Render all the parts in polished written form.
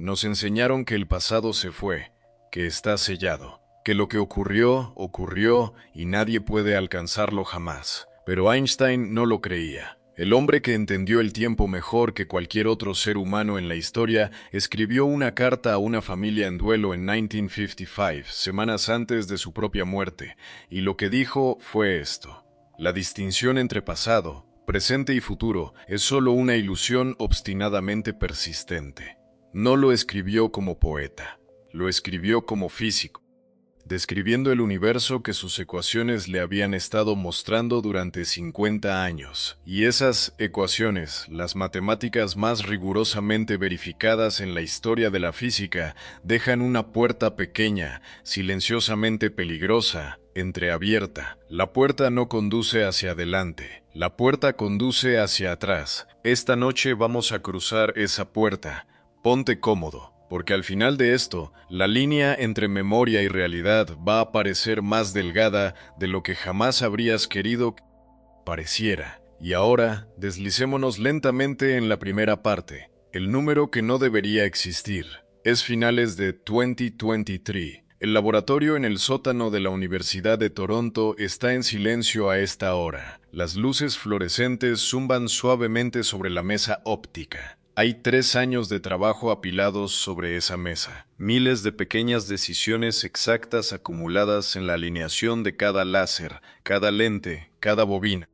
Nos enseñaron que el pasado se fue, que está sellado, que lo que ocurrió, ocurrió y nadie puede alcanzarlo jamás. Pero Einstein no lo creía. El hombre que entendió el tiempo mejor que cualquier otro ser humano en la historia escribió una carta a una familia en duelo en 1955, semanas antes de su propia muerte, y lo que dijo fue esto: la distinción entre pasado, presente y futuro es solo una ilusión obstinadamente persistente. No lo escribió como poeta, lo escribió como físico, describiendo el universo que sus ecuaciones le habían estado mostrando durante 50 años. Y esas ecuaciones, las matemáticas más rigurosamente verificadas en la historia de la física, dejan una puerta pequeña, silenciosamente peligrosa, entreabierta. La puerta no conduce hacia adelante, la puerta conduce hacia atrás. Esta noche vamos a cruzar esa puerta. Ponte cómodo, porque al final de esto, la línea entre memoria y realidad va a parecer más delgada de lo que jamás habrías querido que pareciera. Y ahora, deslicémonos lentamente en la primera parte. El número que no debería existir. Es finales de 2023. El laboratorio en el sótano de la Universidad de Toronto está en silencio a esta hora. Las luces fluorescentes zumban suavemente sobre la mesa óptica. Hay 3 años de trabajo apilados sobre esa mesa. Miles de pequeñas decisiones exactas acumuladas en la alineación de cada láser, cada lente, cada bobina.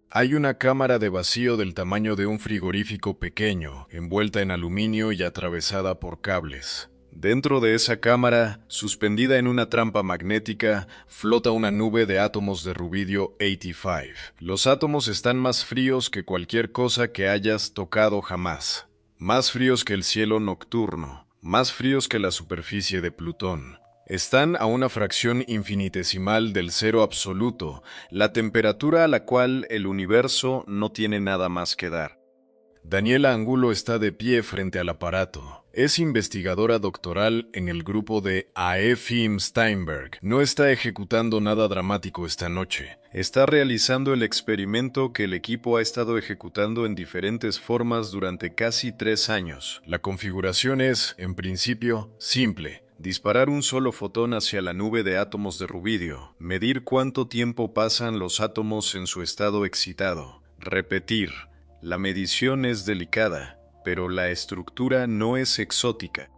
Hay una cámara de vacío del tamaño de un frigorífico pequeño, envuelta en aluminio y atravesada por cables. Dentro de esa cámara, suspendida en una trampa magnética, flota una nube de átomos de rubidio 85. Los átomos están más fríos que cualquier cosa que hayas tocado jamás. Más fríos que el cielo nocturno, más fríos que la superficie de Plutón. Están a una fracción infinitesimal del cero absoluto, la temperatura a la cual el universo no tiene nada más que dar. Daniela Angulo está de pie frente al aparato. Es investigadora doctoral en el grupo de AEFIM Steinberg. No está ejecutando nada dramático esta noche. Está realizando el experimento que el equipo ha estado ejecutando en diferentes formas durante casi 3 años. La configuración es, en principio, simple. Disparar un solo fotón hacia la nube de átomos de rubidio. Medir cuánto tiempo pasan los átomos en su estado excitado. Repetir. La medición es delicada, pero la estructura no es exótica.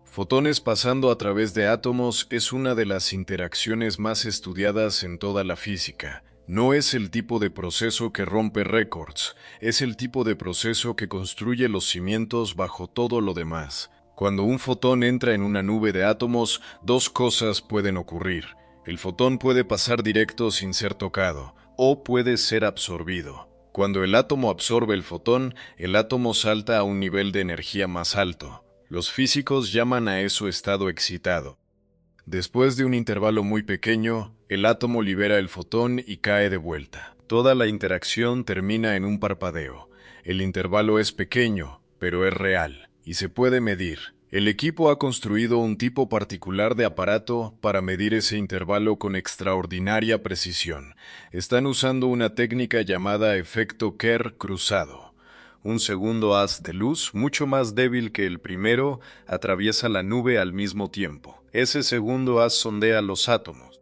Fotones pasando a través de átomos es una de las interacciones más estudiadas en toda la física. No es el tipo de proceso que rompe récords, es el tipo de proceso que construye los cimientos bajo todo lo demás. Cuando un fotón entra en una nube de átomos, 2 cosas pueden ocurrir. El fotón puede pasar directo sin ser tocado, o puede ser absorbido. Cuando el átomo absorbe el fotón, el átomo salta a un nivel de energía más alto. Los físicos llaman a eso estado excitado. Después de un intervalo muy pequeño, el átomo libera el fotón y cae de vuelta. Toda la interacción termina en un parpadeo. El intervalo es pequeño, pero es real, y se puede medir. El equipo ha construido un tipo particular de aparato para medir ese intervalo con extraordinaria precisión. Están usando una técnica llamada efecto Kerr cruzado. Un segundo haz de luz, mucho más débil que el primero, atraviesa la nube al mismo tiempo. Ese segundo haz sondea los átomos.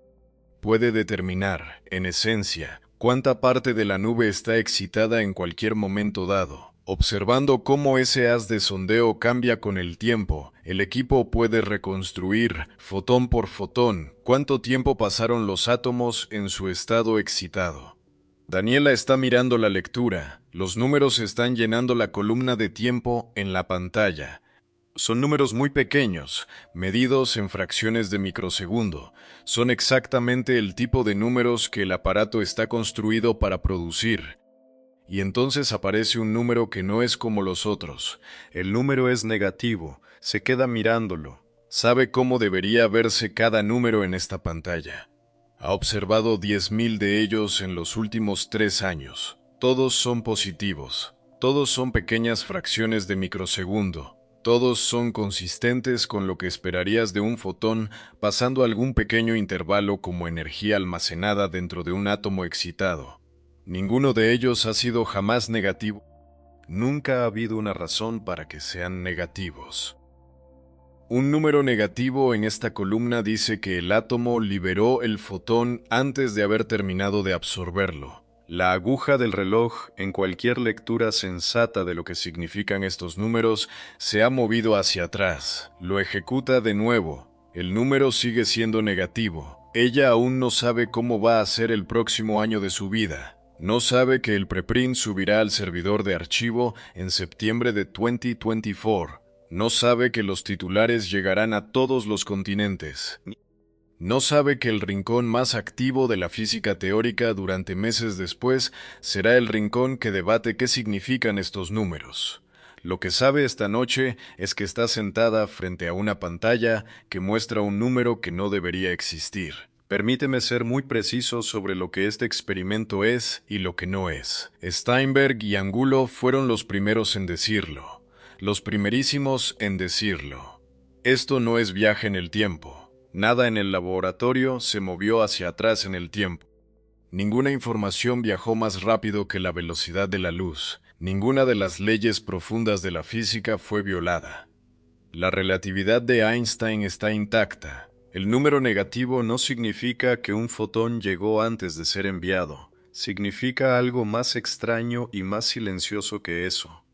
Puede determinar, en esencia, cuánta parte de la nube está excitada en cualquier momento dado. Observando cómo ese haz de sondeo cambia con el tiempo, el equipo puede reconstruir, fotón por fotón, cuánto tiempo pasaron los átomos en su estado excitado. Daniela está mirando la lectura. Los números están llenando la columna de tiempo en la pantalla. Son números muy pequeños, medidos en fracciones de microsegundo. Son exactamente el tipo de números que el aparato está construido para producir. Y entonces aparece un número que no es como los otros. El número es negativo, se queda mirándolo. Sabe cómo debería verse cada número en esta pantalla. Ha observado 10.000 de ellos en los últimos 3 años. Todos son positivos. Todos son pequeñas fracciones de microsegundo. Todos son consistentes con lo que esperarías de un fotón pasando algún pequeño intervalo como energía almacenada dentro de un átomo excitado. Ninguno de ellos ha sido jamás negativo. Nunca ha habido una razón para que sean negativos. Un número negativo en esta columna dice que el átomo liberó el fotón antes de haber terminado de absorberlo. La aguja del reloj, en cualquier lectura sensata de lo que significan estos números, se ha movido hacia atrás. Lo ejecuta de nuevo. El número sigue siendo negativo. Ella aún no sabe cómo va a ser el próximo año de su vida. No sabe que el preprint subirá al servidor de archivo en septiembre de 2024. No sabe que los titulares llegarán a todos los continentes. No sabe que el rincón más activo de la física teórica durante meses después será el rincón que debate qué significan estos números. Lo que sabe esta noche es que está sentada frente a una pantalla que muestra un número que no debería existir. Permíteme ser muy preciso sobre lo que este experimento es y lo que no es. Steinberg y Angulo fueron los primeros en decirlo, los primerísimos en decirlo. Esto no es viaje en el tiempo. Nada en el laboratorio se movió hacia atrás en el tiempo. Ninguna información viajó más rápido que la velocidad de la luz. Ninguna de las leyes profundas de la física fue violada. La relatividad de Einstein está intacta. El número negativo no significa que un fotón llegó antes de ser enviado. Significa algo más extraño y más silencioso que eso.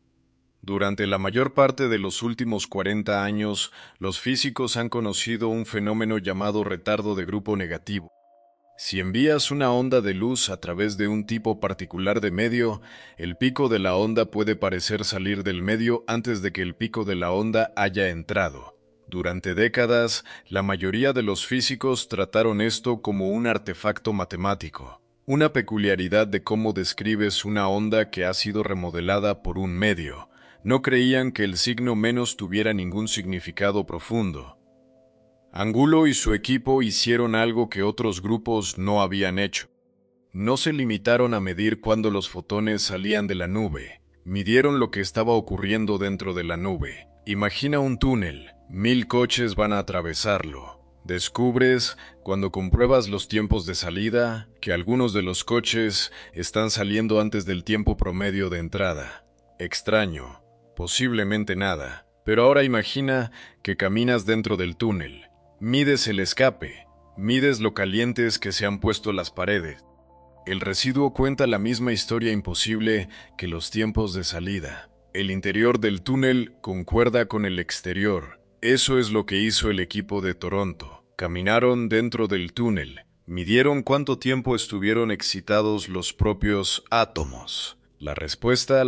Durante la mayor parte de los últimos 40 años, los físicos han conocido un fenómeno llamado retardo de grupo negativo. Si envías una onda de luz a través de un tipo particular de medio, el pico de la onda puede parecer salir del medio antes de que el pico de la onda haya entrado. Durante décadas, la mayoría de los físicos trataron esto como un artefacto matemático, una peculiaridad de cómo describes una onda que ha sido remodelada por un medio. No creían que el signo menos tuviera ningún significado profundo. Angulo y su equipo hicieron algo que otros grupos no habían hecho. No se limitaron a medir cuándo los fotones salían de la nube. Midieron lo que estaba ocurriendo dentro de la nube. Imagina un túnel. 1000 coches van a atravesarlo. Descubres, cuando compruebas los tiempos de salida, que algunos de los coches están saliendo antes del tiempo promedio de entrada. Extraño. Posiblemente nada, pero ahora imagina que caminas dentro del túnel, mides el escape, mides lo calientes que se han puesto las paredes. El residuo cuenta la misma historia imposible que los tiempos de salida. El interior del túnel concuerda con el exterior. Eso es lo que hizo el equipo de Toronto. Caminaron dentro del túnel, midieron cuánto tiempo estuvieron excitados los propios átomos. La respuesta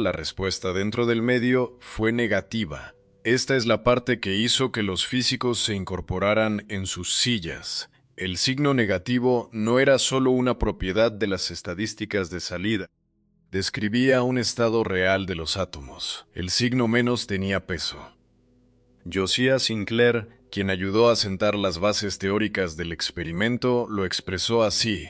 dentro del medio fue negativa. Esta es la parte que hizo que los físicos se incorporaran en sus sillas. El signo negativo no era solo una propiedad de las estadísticas de salida. Describía un estado real de los átomos. El signo menos tenía peso. Josiah Sinclair, quien ayudó a sentar las bases teóricas del experimento, lo expresó así: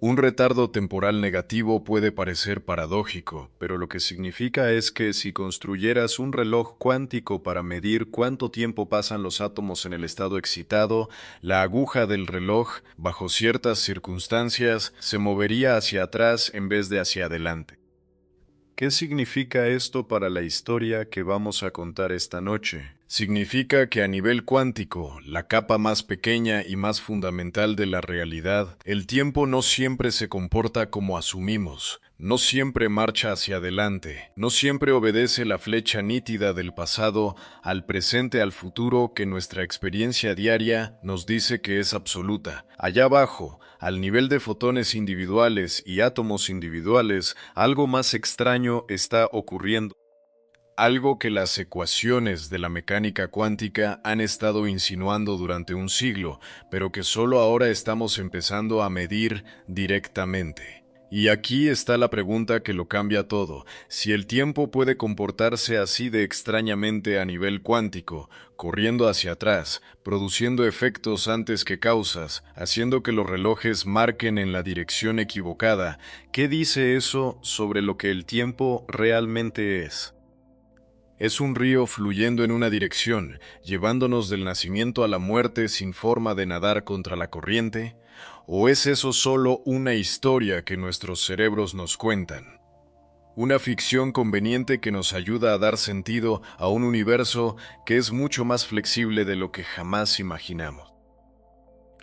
un retardo temporal negativo puede parecer paradójico, pero lo que significa es que si construyeras un reloj cuántico para medir cuánto tiempo pasan los átomos en el estado excitado, la aguja del reloj, bajo ciertas circunstancias, se movería hacia atrás en vez de hacia adelante. ¿Qué significa esto para la historia que vamos a contar esta noche? Significa que a nivel cuántico, la capa más pequeña y más fundamental de la realidad, el tiempo no siempre se comporta como asumimos, no siempre marcha hacia adelante, no siempre obedece la flecha nítida del pasado al presente, al futuro que nuestra experiencia diaria nos dice que es absoluta. Allá abajo, al nivel de fotones individuales y átomos individuales, algo más extraño está ocurriendo. Algo que las ecuaciones de la mecánica cuántica han estado insinuando durante un siglo, pero que solo ahora estamos empezando a medir directamente. Y aquí está la pregunta que lo cambia todo. Si el tiempo puede comportarse así de extrañamente a nivel cuántico, corriendo hacia atrás, produciendo efectos antes que causas, haciendo que los relojes marquen en la dirección equivocada, ¿qué dice eso sobre lo que el tiempo realmente es? ¿Es un río fluyendo en una dirección, llevándonos del nacimiento a la muerte sin forma de nadar contra la corriente? ¿O es eso solo una historia que nuestros cerebros nos cuentan? una ficción conveniente que nos ayuda a dar sentido a un universo que es mucho más flexible de lo que jamás imaginamos.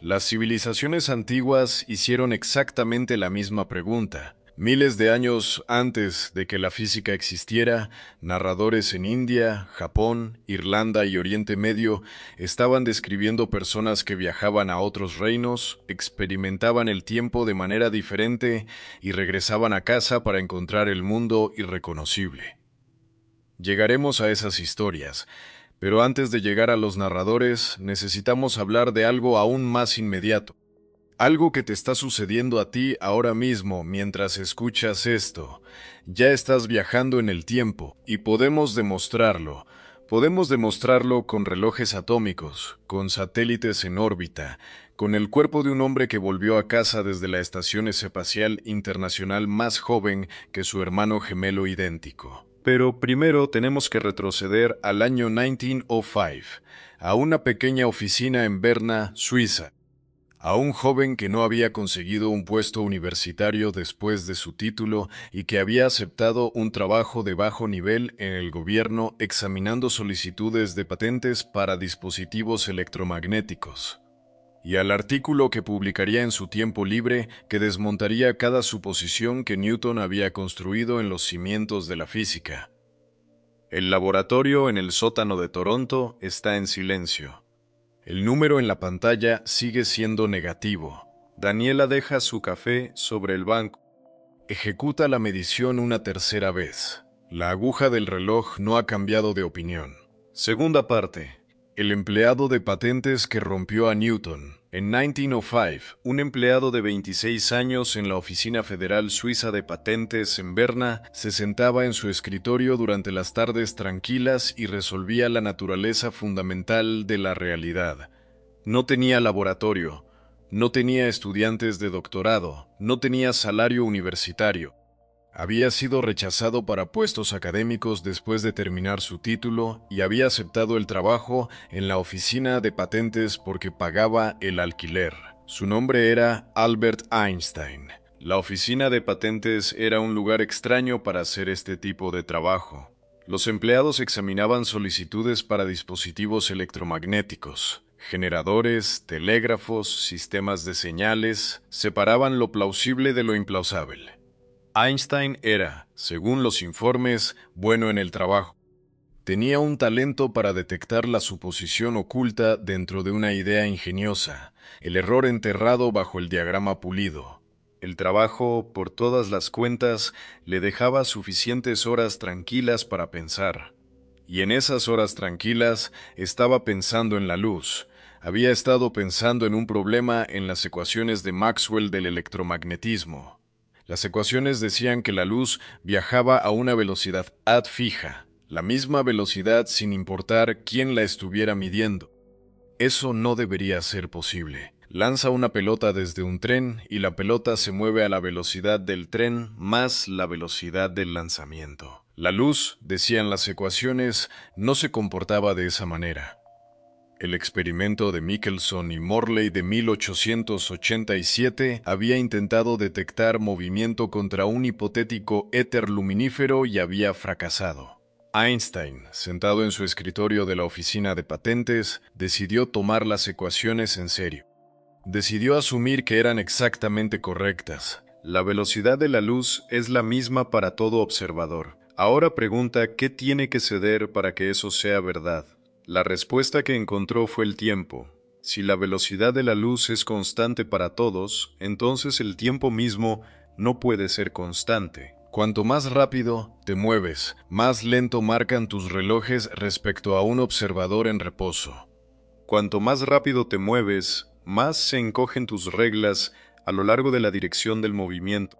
Las civilizaciones antiguas hicieron exactamente la misma pregunta. Miles de años antes de que la física existiera, narradores en India, Japón, Irlanda y Oriente Medio estaban describiendo personas que viajaban a otros reinos, experimentaban el tiempo de manera diferente y regresaban a casa para encontrar el mundo irreconocible. Llegaremos a esas historias, pero antes de llegar a los narradores necesitamos hablar de algo aún más inmediato. Algo que te está sucediendo a ti ahora mismo mientras escuchas esto. Ya estás viajando en el tiempo y podemos demostrarlo. Podemos demostrarlo con relojes atómicos, con satélites en órbita, con el cuerpo de un hombre que volvió a casa desde la Estación Espacial Internacional más joven que su hermano gemelo idéntico. Pero primero tenemos que retroceder al año 1905, a una pequeña oficina en Berna, Suiza. A un joven que no había conseguido un puesto universitario después de su título y que había aceptado un trabajo de bajo nivel en el gobierno examinando solicitudes de patentes para dispositivos electromagnéticos. Y al artículo que publicaría en su tiempo libre que desmontaría cada suposición que Newton había construido en los cimientos de la física. El laboratorio en el sótano de Toronto está en silencio. El número en la pantalla sigue siendo negativo. Daniela deja su café sobre el banco. Ejecuta la medición una tercera vez. La aguja del reloj no ha cambiado de opinión. Segunda parte. El empleado de patentes que rompió a Newton. En 1905, un empleado de 26 años en la Oficina Federal Suiza de Patentes en Berna se sentaba en su escritorio durante las tardes tranquilas y resolvía la naturaleza fundamental de la realidad. No tenía laboratorio, no tenía estudiantes de doctorado, no tenía salario universitario. Había sido rechazado para puestos académicos después de terminar su título y había aceptado el trabajo en la oficina de patentes porque pagaba el alquiler. Su nombre era Albert Einstein. La oficina de patentes era un lugar extraño para hacer este tipo de trabajo. Los empleados examinaban solicitudes para dispositivos electromagnéticos. Generadores, telégrafos, sistemas de señales, separaban lo plausible de lo implausible. Einstein era, según los informes, bueno en el trabajo. Tenía un talento para detectar la suposición oculta dentro de una idea ingeniosa, el error enterrado bajo el diagrama pulido. El trabajo, por todas las cuentas, le dejaba suficientes horas tranquilas para pensar. Y en esas horas tranquilas estaba pensando en la luz. Había estado pensando en un problema en las ecuaciones de Maxwell del electromagnetismo. Las ecuaciones decían que la luz viajaba a una velocidad fija, la misma velocidad sin importar quién la estuviera midiendo. Eso no debería ser posible. Lanza una pelota desde un tren y la pelota se mueve a la velocidad del tren más la velocidad del lanzamiento. La luz, decían las ecuaciones, no se comportaba de esa manera. El experimento de Michelson y Morley de 1887 había intentado detectar movimiento contra un hipotético éter luminífero y había fracasado. Einstein, sentado en su escritorio de la oficina de patentes, decidió tomar las ecuaciones en serio. Decidió asumir que eran exactamente correctas. La velocidad de la luz es la misma para todo observador. Ahora pregunta qué tiene que ceder para que eso sea verdad. La respuesta que encontró fue el tiempo. Si la velocidad de la luz es constante para todos, entonces el tiempo mismo no puede ser constante. Cuanto más rápido te mueves, más lento marcan tus relojes respecto a un observador en reposo. Cuanto más rápido te mueves, más se encogen tus reglas a lo largo de la dirección del movimiento.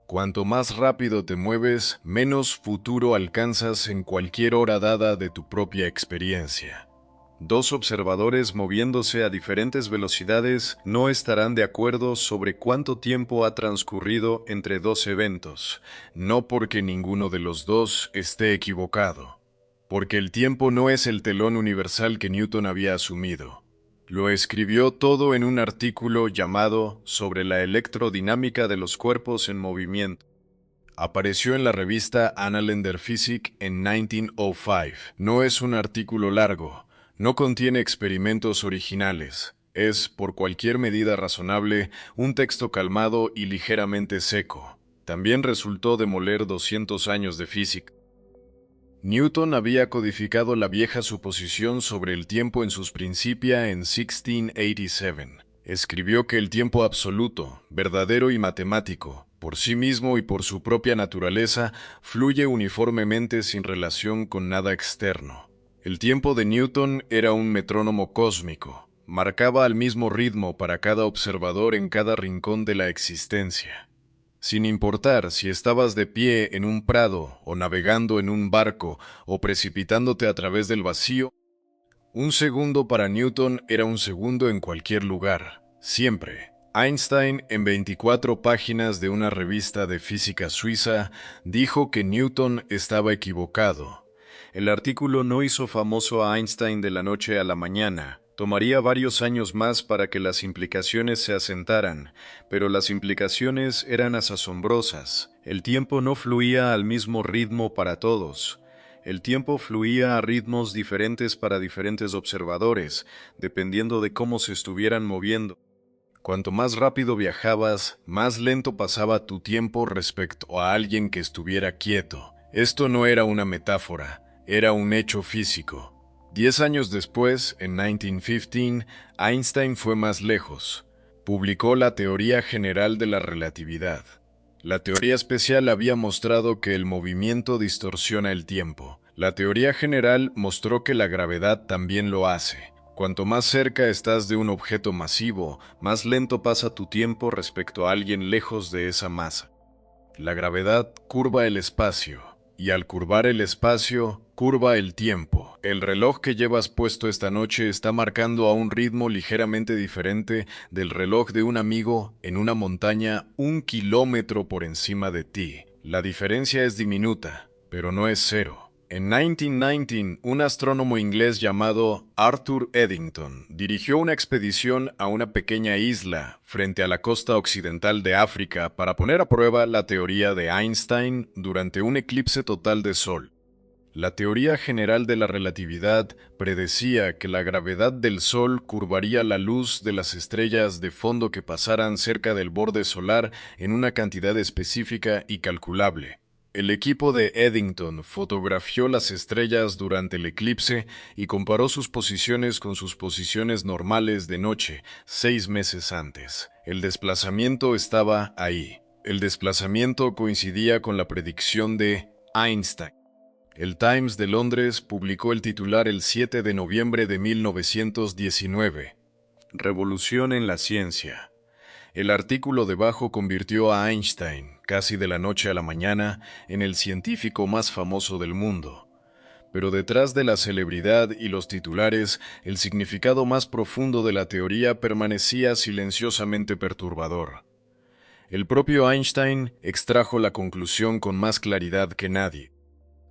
Cuanto más rápido te mueves, menos futuro alcanzas en cualquier hora dada de tu propia experiencia. Dos observadores moviéndose a diferentes velocidades no estarán de acuerdo sobre cuánto tiempo ha transcurrido entre dos eventos, no porque ninguno de los dos esté equivocado, porque el tiempo no es el telón universal que Newton había asumido. Lo escribió todo en un artículo llamado Sobre la electrodinámica de los cuerpos en movimiento. Apareció en la revista Annalender Physik en 1905. No es un artículo largo, no contiene experimentos originales. Es, por cualquier medida razonable, un texto calmado y ligeramente seco. También resultó demoler 200 años de física. Newton había codificado la vieja suposición sobre el tiempo en sus Principia en 1687. Escribió que el tiempo absoluto, verdadero y matemático, por sí mismo y por su propia naturaleza, fluye uniformemente sin relación con nada externo. El tiempo de Newton era un metrónomo cósmico, marcaba el mismo ritmo para cada observador en cada rincón de la existencia. Sin importar si estabas de pie en un prado, o navegando en un barco, o precipitándote a través del vacío, un segundo para Newton era un segundo en cualquier lugar, siempre. Einstein, en 24 páginas de una revista de física suiza, dijo que Newton estaba equivocado. El artículo no hizo famoso a Einstein de la noche a la mañana. Tomaría varios años más para que las implicaciones se asentaran, pero las implicaciones eran asombrosas. El tiempo no fluía al mismo ritmo para todos. El tiempo fluía a ritmos diferentes para diferentes observadores, dependiendo de cómo se estuvieran moviendo. Cuanto más rápido viajabas, más lento pasaba tu tiempo respecto a alguien que estuviera quieto. Esto no era una metáfora, era un hecho físico. 10 años después, en 1915, Einstein fue más lejos. Publicó la teoría general de la relatividad. La teoría especial había mostrado que el movimiento distorsiona el tiempo. La teoría general mostró que la gravedad también lo hace. Cuanto más cerca estás de un objeto masivo, más lento pasa tu tiempo respecto a alguien lejos de esa masa. La gravedad curva el espacio, y al curvar el espacio, curva el tiempo. El reloj que llevas puesto esta noche está marcando a un ritmo ligeramente diferente del reloj de un amigo en una montaña 1 kilómetro por encima de ti. La diferencia es diminuta, pero no es cero. En 1919, un astrónomo inglés llamado Arthur Eddington dirigió una expedición a una pequeña isla frente a la costa occidental de África para poner a prueba la teoría de Einstein durante un eclipse total de Sol. La teoría general de la relatividad predecía que la gravedad del Sol curvaría la luz de las estrellas de fondo que pasaran cerca del borde solar en una cantidad específica y calculable. El equipo de Eddington fotografió las estrellas durante el eclipse y comparó sus posiciones con sus posiciones normales de noche 6 meses antes. El desplazamiento estaba ahí. El desplazamiento coincidía con la predicción de Einstein. El Times de Londres publicó el titular el 7 de noviembre de 1919. Revolución en la ciencia. El artículo debajo convirtió a Einstein, casi de la noche a la mañana, en el científico más famoso del mundo. Pero detrás de la celebridad y los titulares, el significado más profundo de la teoría permanecía silenciosamente perturbador. El propio Einstein extrajo la conclusión con más claridad que nadie.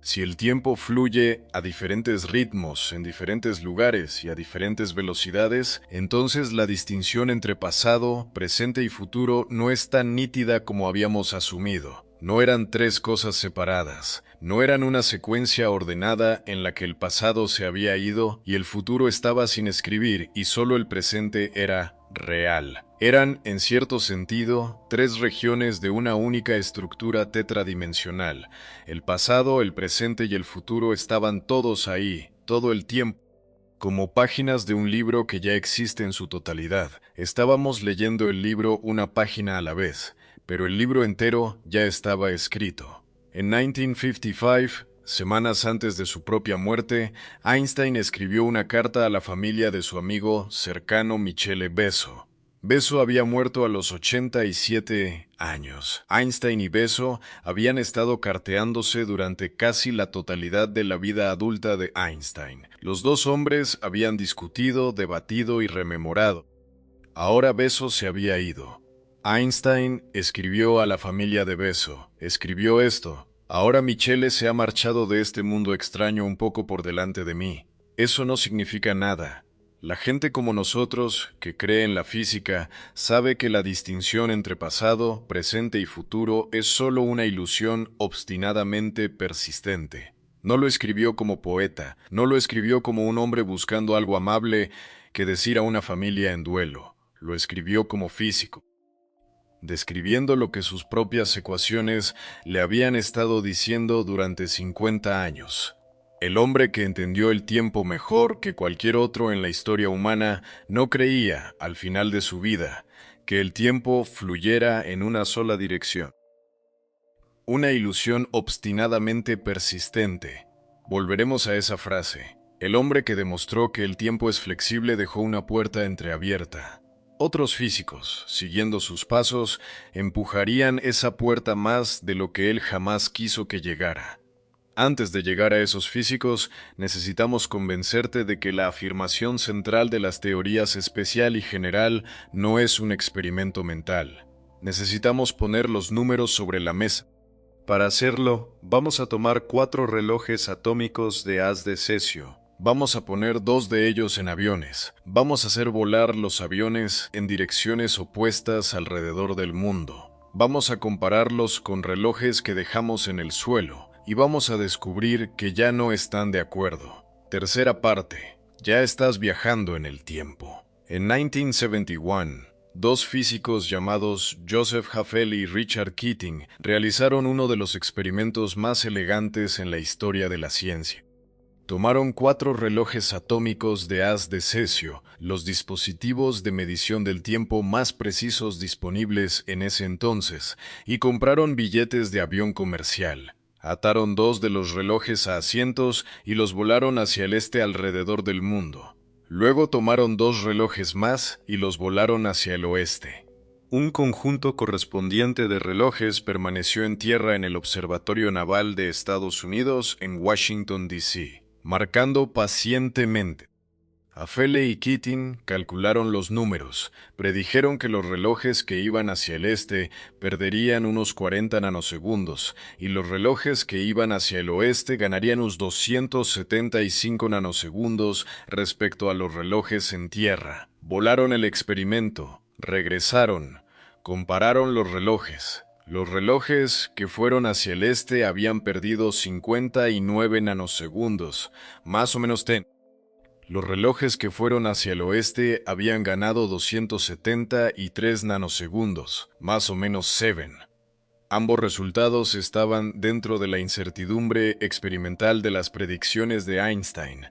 Si el tiempo fluye a diferentes ritmos, en diferentes lugares y a diferentes velocidades, entonces la distinción entre pasado, presente y futuro no es tan nítida como habíamos asumido. No eran 3 cosas separadas, no eran una secuencia ordenada en la que el pasado se había ido y el futuro estaba sin escribir y solo el presente era real. Eran, en cierto sentido, 3 regiones de una única estructura tetradimensional. El pasado, el presente y el futuro estaban todos ahí, todo el tiempo. Como páginas de un libro que ya existe en su totalidad. Estábamos leyendo el libro una página a la vez, pero el libro entero ya estaba escrito. En 1955, semanas antes de su propia muerte, Einstein escribió una carta a la familia de su amigo cercano Michele Besso. Besso había muerto a los 87 años. Einstein y Besso habían estado carteándose durante casi la totalidad de la vida adulta de Einstein. Los 2 hombres habían discutido, debatido y rememorado. Ahora Besso se había ido. Einstein escribió a la familia de Besso. Escribió esto: ahora Michele se ha marchado de este mundo extraño un poco por delante de mí. Eso no significa nada. La gente como nosotros, que cree en la física, sabe que la distinción entre pasado, presente y futuro es solo una ilusión obstinadamente persistente. No lo escribió como poeta, no lo escribió como un hombre buscando algo amable que decir a una familia en duelo, lo escribió como físico, describiendo lo que sus propias ecuaciones le habían estado diciendo durante 50 años. El hombre que entendió el tiempo mejor que cualquier otro en la historia humana no creía, al final de su vida, que el tiempo fluyera en una sola dirección. Una ilusión obstinadamente persistente. Volveremos a esa frase. El hombre que demostró que el tiempo es flexible dejó una puerta entreabierta. Otros físicos, siguiendo sus pasos, empujarían esa puerta más de lo que él jamás quiso que llegara. Antes de llegar a esos físicos, necesitamos convencerte de que la afirmación central de las teorías especial y general no es un experimento mental. Necesitamos poner los números sobre la mesa. Para hacerlo, vamos a tomar 4 relojes atómicos de haz de cesio. Vamos a poner 2 de ellos en aviones. Vamos a hacer volar los aviones en direcciones opuestas alrededor del mundo. Vamos a compararlos con relojes que dejamos en el suelo y vamos a descubrir que ya no están de acuerdo. Tercera parte. Ya estás viajando en el tiempo. En 1971, 2 físicos llamados Joseph Haffel y Richard Keating realizaron uno de los experimentos más elegantes en la historia de la ciencia. Tomaron 4 relojes atómicos de haz de cesio, los dispositivos de medición del tiempo más precisos disponibles en ese entonces, y compraron billetes de avión comercial. Ataron 2 de los relojes a asientos y los volaron hacia el este alrededor del mundo. Luego tomaron 2 relojes más y los volaron hacia el oeste. Un conjunto correspondiente de relojes permaneció en tierra en el Observatorio Naval de Estados Unidos en Washington, D.C., marcando pacientemente. Haffel y Keating calcularon los números, predijeron que los relojes que iban hacia el este perderían unos 40 nanosegundos y los relojes que iban hacia el oeste ganarían unos 275 nanosegundos respecto a los relojes en tierra. Volaron el experimento, regresaron, compararon los relojes. Los relojes que fueron hacia el este habían perdido 59 nanosegundos, más o menos 10. Los relojes que fueron hacia el oeste habían ganado 273 nanosegundos, más o menos 7. Ambos resultados estaban dentro de la incertidumbre experimental de las predicciones de Einstein.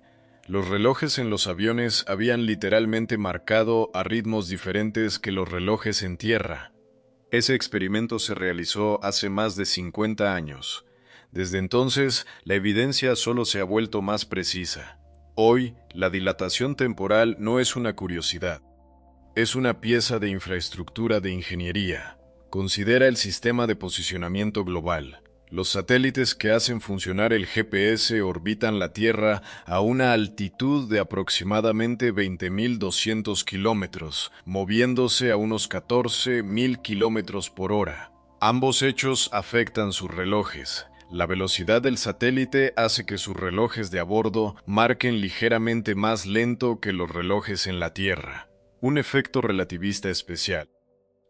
Los relojes en los aviones habían literalmente marcado a ritmos diferentes que los relojes en tierra. Ese experimento se realizó hace más de 50 años. Desde entonces, la evidencia solo se ha vuelto más precisa. Hoy, la dilatación temporal no es una curiosidad. Es una pieza de infraestructura de ingeniería. Considera el sistema de posicionamiento global. Los satélites que hacen funcionar el GPS orbitan la Tierra a una altitud de aproximadamente 20.200 kilómetros, moviéndose a unos 14.000 kilómetros por hora. Ambos hechos afectan sus relojes. La velocidad del satélite hace que sus relojes de a bordo marquen ligeramente más lento que los relojes en la Tierra. Un efecto relativista especial.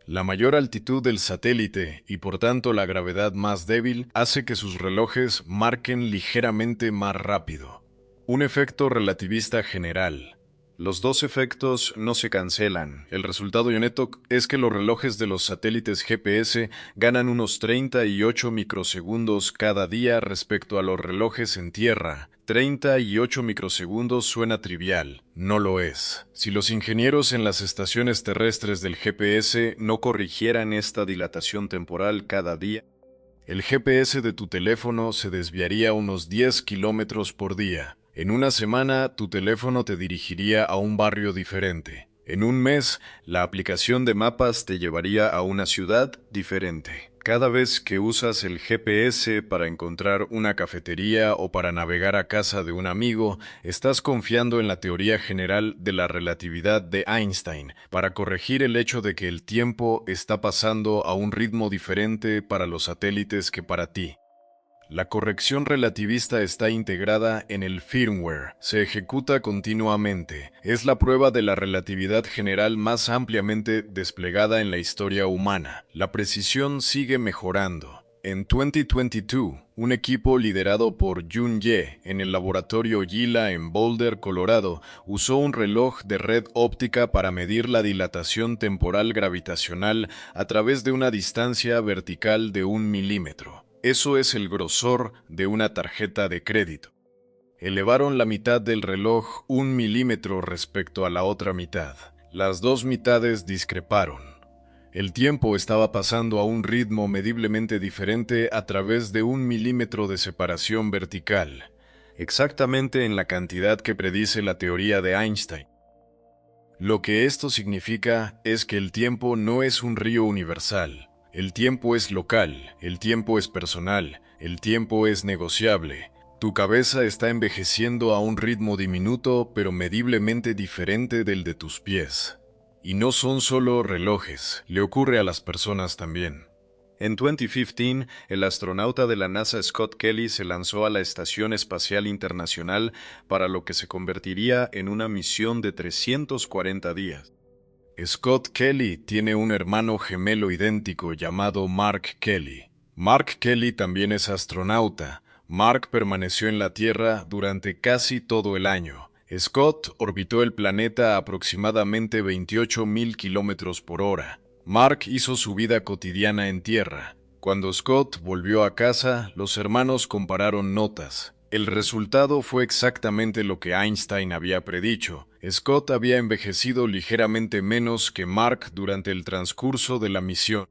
La mayor altitud del satélite y por tanto la gravedad más débil hace que sus relojes marquen ligeramente más rápido. Un efecto relativista general. Los 2 efectos no se cancelan. El resultado neto es que los relojes de los satélites GPS ganan unos 38 microsegundos cada día respecto a los relojes en tierra. 38 microsegundos suena trivial. No lo es. Si los ingenieros en las estaciones terrestres del GPS no corrigieran esta dilatación temporal cada día, el GPS de tu teléfono se desviaría unos 10 kilómetros por día. En una semana, tu teléfono te dirigiría a un barrio diferente. En un mes, la aplicación de mapas te llevaría a una ciudad diferente. Cada vez que usas el GPS para encontrar una cafetería o para navegar a casa de un amigo, estás confiando en la teoría general de la relatividad de Einstein para corregir el hecho de que el tiempo está pasando a un ritmo diferente para los satélites que para ti. La corrección relativista está integrada en el firmware, se ejecuta continuamente. Es la prueba de la relatividad general más ampliamente desplegada en la historia humana. La precisión sigue mejorando. En 2022, un equipo liderado por Jun Ye en el laboratorio Gila en Boulder, Colorado, usó un reloj de red óptica para medir la dilatación temporal gravitacional a través de una distancia vertical de 1 milímetro. Eso es el grosor de una tarjeta de crédito. Elevaron la mitad del reloj 1 milímetro respecto a la otra mitad. Las dos mitades discreparon. El tiempo estaba pasando a un ritmo mediblemente diferente a través de 1 milímetro de separación vertical, exactamente en la cantidad que predice la teoría de Einstein. Lo que esto significa es que el tiempo no es un río universal. El tiempo es local, el tiempo es personal, el tiempo es negociable. Tu cabeza está envejeciendo a un ritmo diminuto pero mediblemente diferente del de tus pies. Y no son solo relojes, le ocurre a las personas también. En 2015, el astronauta de la NASA Scott Kelly se lanzó a la Estación Espacial Internacional para lo que se convertiría en una misión de 340 días. Scott Kelly tiene un hermano gemelo idéntico llamado Mark Kelly. Mark Kelly también es astronauta. Mark permaneció en la Tierra durante casi todo el año. Scott orbitó el planeta a aproximadamente 28,000 kilómetros por hora. Mark hizo su vida cotidiana en tierra. Cuando Scott volvió a casa, los hermanos compararon notas. El resultado fue exactamente lo que Einstein había predicho. Scott había envejecido ligeramente menos que Mark durante el transcurso de la misión.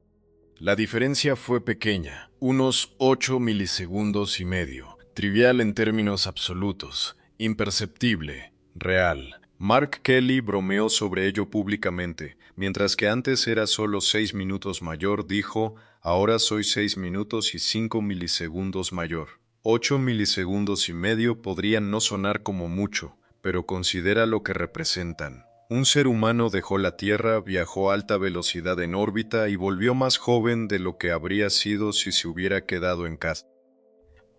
La diferencia fue pequeña, unos 8 milisegundos y medio, trivial en términos absolutos, imperceptible, real. Mark Kelly bromeó sobre ello públicamente. Mientras que antes era solo 6 minutos mayor, dijo, ahora soy 6 minutos y 5 milisegundos mayor. 8 milisegundos y medio podrían no sonar como mucho, pero considera lo que representan. Un ser humano dejó la Tierra, viajó a alta velocidad en órbita y volvió más joven de lo que habría sido si se hubiera quedado en casa.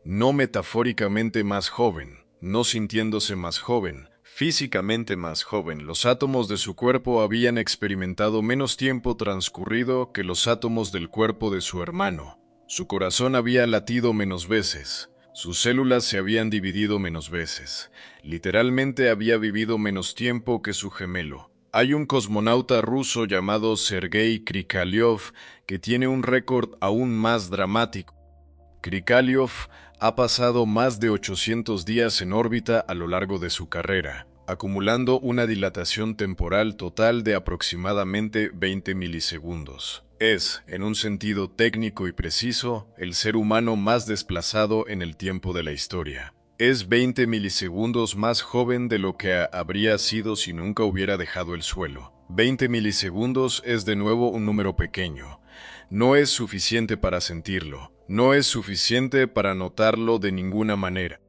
No metafóricamente más joven, no sintiéndose más joven, físicamente más joven. Los átomos de su cuerpo habían experimentado menos tiempo transcurrido que los átomos del cuerpo de su hermano. Su corazón había latido menos veces. Sus células se habían dividido menos veces. Literalmente había vivido menos tiempo que su gemelo. Hay un cosmonauta ruso llamado Sergei Krikalev que tiene un récord aún más dramático. Krikalev ha pasado más de 800 días en órbita a lo largo de su carrera, acumulando una dilatación temporal total de aproximadamente 20 milisegundos. Es, en un sentido técnico y preciso, el ser humano más desplazado en el tiempo de la historia. Es 20 milisegundos más joven de lo que habría sido si nunca hubiera dejado el suelo. 20 milisegundos es de nuevo un número pequeño. No es suficiente para sentirlo. No es suficiente para notarlo de ninguna manera.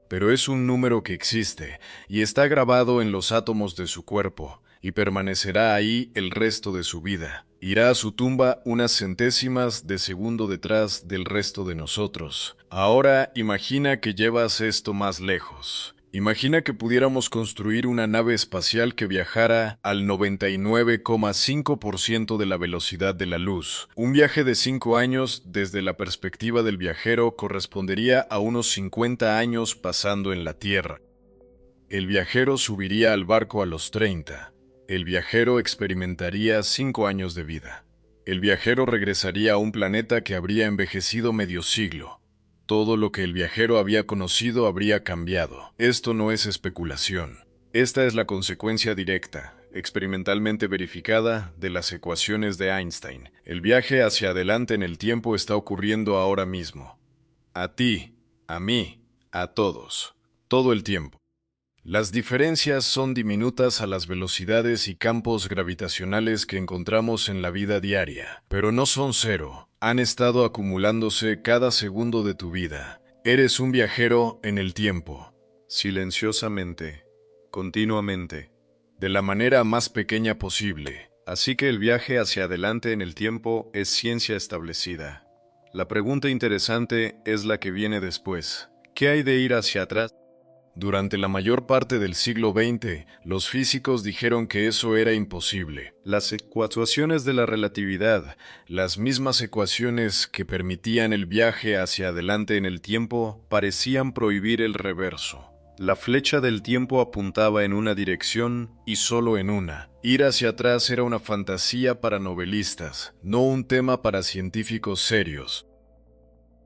Pero es un número que existe y está grabado en los átomos de su cuerpo y permanecerá ahí el resto de su vida. Irá a su tumba unas centésimas de segundo detrás del resto de nosotros. Ahora imagina que llevas esto más lejos. Imagina que pudiéramos construir una nave espacial que viajara al 99,5% de la velocidad de la luz. Un viaje de 5 años desde la perspectiva del viajero correspondería a unos 50 años pasando en la Tierra. El viajero subiría al barco a los 30. El viajero experimentaría 5 años de vida. El viajero regresaría a un planeta que habría envejecido medio siglo. Todo lo que el viajero había conocido habría cambiado. Esto no es especulación. Esta es la consecuencia directa, experimentalmente verificada, de las ecuaciones de Einstein. El viaje hacia adelante en el tiempo está ocurriendo ahora mismo. A ti, a mí, a todos. Todo el tiempo. Las diferencias son diminutas a las velocidades y campos gravitacionales que encontramos en la vida diaria, pero no son cero. Han estado acumulándose cada segundo de tu vida. Eres un viajero en el tiempo. Silenciosamente, continuamente, de la manera más pequeña posible. Así que el viaje hacia adelante en el tiempo es ciencia establecida. La pregunta interesante es la que viene después. ¿Qué hay de ir hacia atrás? Durante la mayor parte del siglo XX, los físicos dijeron que eso era imposible. Las ecuaciones de la relatividad, las mismas ecuaciones que permitían el viaje hacia adelante en el tiempo, parecían prohibir el reverso. La flecha del tiempo apuntaba en una dirección y solo en una. Ir hacia atrás era una fantasía para novelistas, no un tema para científicos serios.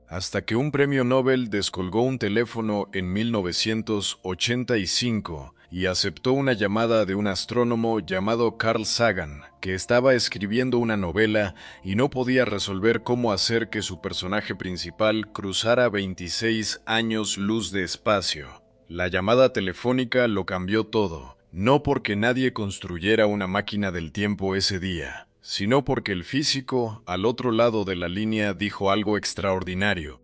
Hasta que un premio Nobel descolgó un teléfono en 1985 y aceptó una llamada de un astrónomo llamado Carl Sagan, que estaba escribiendo una novela y no podía resolver cómo hacer que su personaje principal cruzara 26 años luz de espacio. La llamada telefónica lo cambió todo, no porque nadie construyera una máquina del tiempo ese día, sino porque el físico, al otro lado de la línea, dijo algo extraordinario.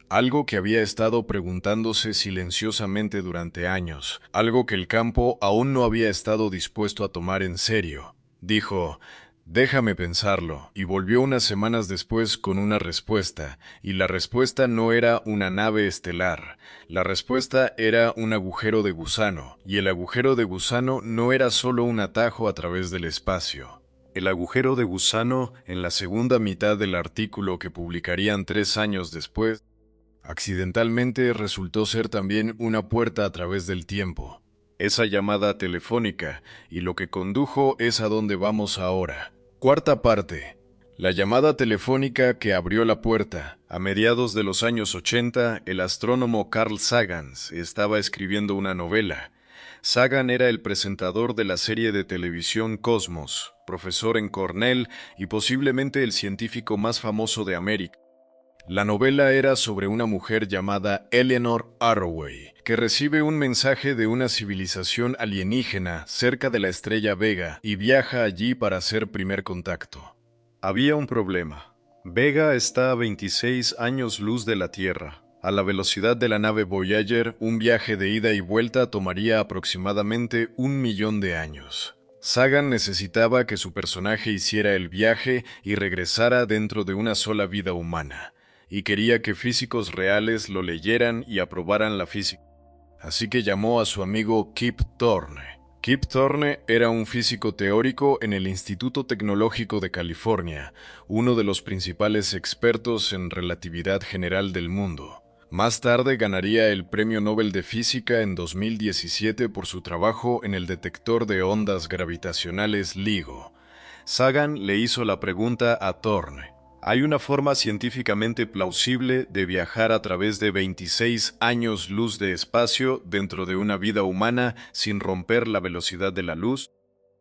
Algo que había estado preguntándose silenciosamente durante años, algo que el campo aún no había estado dispuesto a tomar en serio. Dijo: «Déjame pensarlo», y volvió unas semanas después con una respuesta, y la respuesta no era una nave estelar, la respuesta era un agujero de gusano, y el agujero de gusano no era solo un atajo a través del espacio. El agujero de gusano, en la segunda mitad del artículo que publicarían 3 años después, accidentalmente resultó ser también una puerta a través del tiempo. Esa llamada telefónica, y lo que condujo es a donde vamos ahora. Cuarta parte. La llamada telefónica que abrió la puerta. A mediados de los años 80, el astrónomo Carl Sagan estaba escribiendo una novela. Sagan era el presentador de la serie de televisión Cosmos, profesor en Cornell y posiblemente el científico más famoso de América. La novela era sobre una mujer llamada Eleanor Arroway, que recibe un mensaje de una civilización alienígena cerca de la estrella Vega y viaja allí para hacer primer contacto. Había un problema. Vega está a 26 años luz de la Tierra. A la velocidad de la nave Voyager, un viaje de ida y vuelta tomaría aproximadamente 1.000.000 de años. Sagan necesitaba que su personaje hiciera el viaje y regresara dentro de una sola vida humana, y quería que físicos reales lo leyeran y aprobaran la física. Así que llamó a su amigo Kip Thorne. Kip Thorne era un físico teórico en el Instituto Tecnológico de California, uno de los principales expertos en relatividad general del mundo. Más tarde ganaría el Premio Nobel de Física en 2017 por su trabajo en el detector de ondas gravitacionales LIGO. Sagan le hizo la pregunta a Thorne: ¿hay una forma científicamente plausible de viajar a través de 26 años luz de espacio dentro de una vida humana sin romper la velocidad de la luz?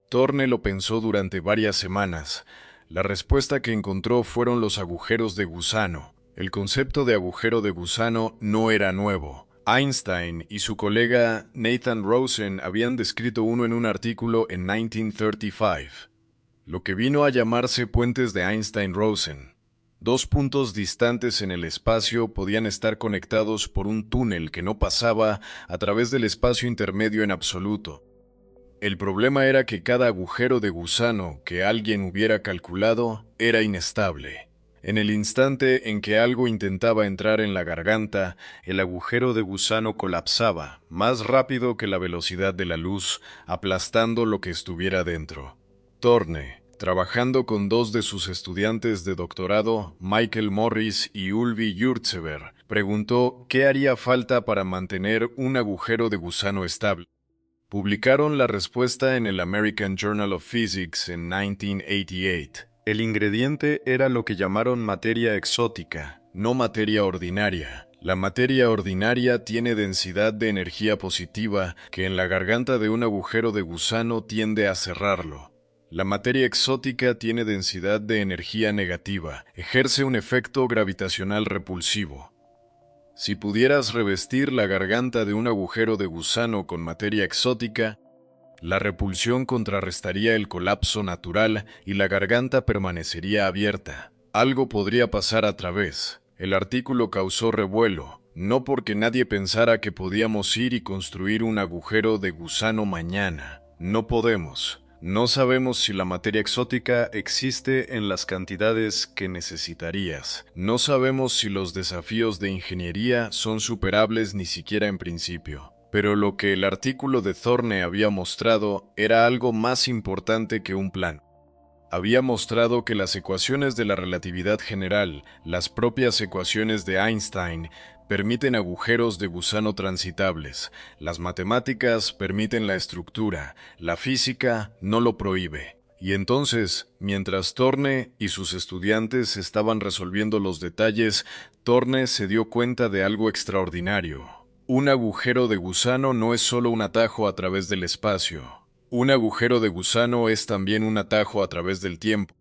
Thorne lo pensó durante varias semanas. La respuesta que encontró fueron los agujeros de gusano. El concepto de agujero de gusano no era nuevo. Einstein y su colega Nathan Rosen habían descrito uno en un artículo en 1935. Lo que vino a llamarse puentes de Einstein-Rosen. 2 puntos distantes en el espacio podían estar conectados por un túnel que no pasaba a través del espacio intermedio en absoluto. El problema era que cada agujero de gusano que alguien hubiera calculado era inestable. En el instante en que algo intentaba entrar en la garganta, el agujero de gusano colapsaba más rápido que la velocidad de la luz, aplastando lo que estuviera dentro. Thorne, trabajando con 2 de sus estudiantes de doctorado, Michael Morris y Ulvi Yurtsever, preguntó qué haría falta para mantener un agujero de gusano estable. Publicaron la respuesta en el American Journal of Physics en 1988. El ingrediente era lo que llamaron materia exótica, no materia ordinaria. La materia ordinaria tiene densidad de energía positiva que en la garganta de un agujero de gusano tiende a cerrarlo. La materia exótica tiene densidad de energía negativa, ejerce un efecto gravitacional repulsivo. Si pudieras revestir la garganta de un agujero de gusano con materia exótica, la repulsión contrarrestaría el colapso natural y la garganta permanecería abierta. Algo podría pasar a través. El artículo causó revuelo, no porque nadie pensara que podíamos ir y construir un agujero de gusano mañana. No podemos. No sabemos si la materia exótica existe en las cantidades que necesitarías. No sabemos si los desafíos de ingeniería son superables ni siquiera en principio. Pero lo que el artículo de Thorne había mostrado era algo más importante que un plan. Había mostrado que las ecuaciones de la relatividad general, las propias ecuaciones de Einstein, permiten agujeros de gusano transitables, las matemáticas permiten la estructura, la física no lo prohíbe. Y entonces, mientras Thorne y sus estudiantes estaban resolviendo los detalles, Thorne se dio cuenta de algo extraordinario. Un agujero de gusano no es solo un atajo a través del espacio. Un agujero de gusano es también un atajo a través del tiempo.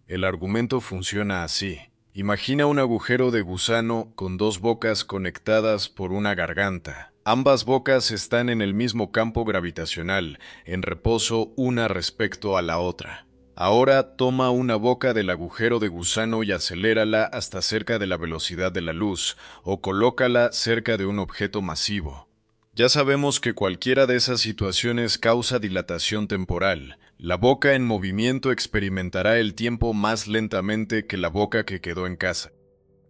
El argumento funciona así. Imagina un agujero de gusano con dos bocas conectadas por una garganta. Ambas bocas están en el mismo campo gravitacional, en reposo una respecto a la otra. Ahora toma una boca del agujero de gusano y acelérala hasta cerca de la velocidad de la luz, o colócala cerca de un objeto masivo. Ya sabemos que cualquiera de esas situaciones causa dilatación temporal. La boca en movimiento experimentará el tiempo más lentamente que la boca que quedó en casa.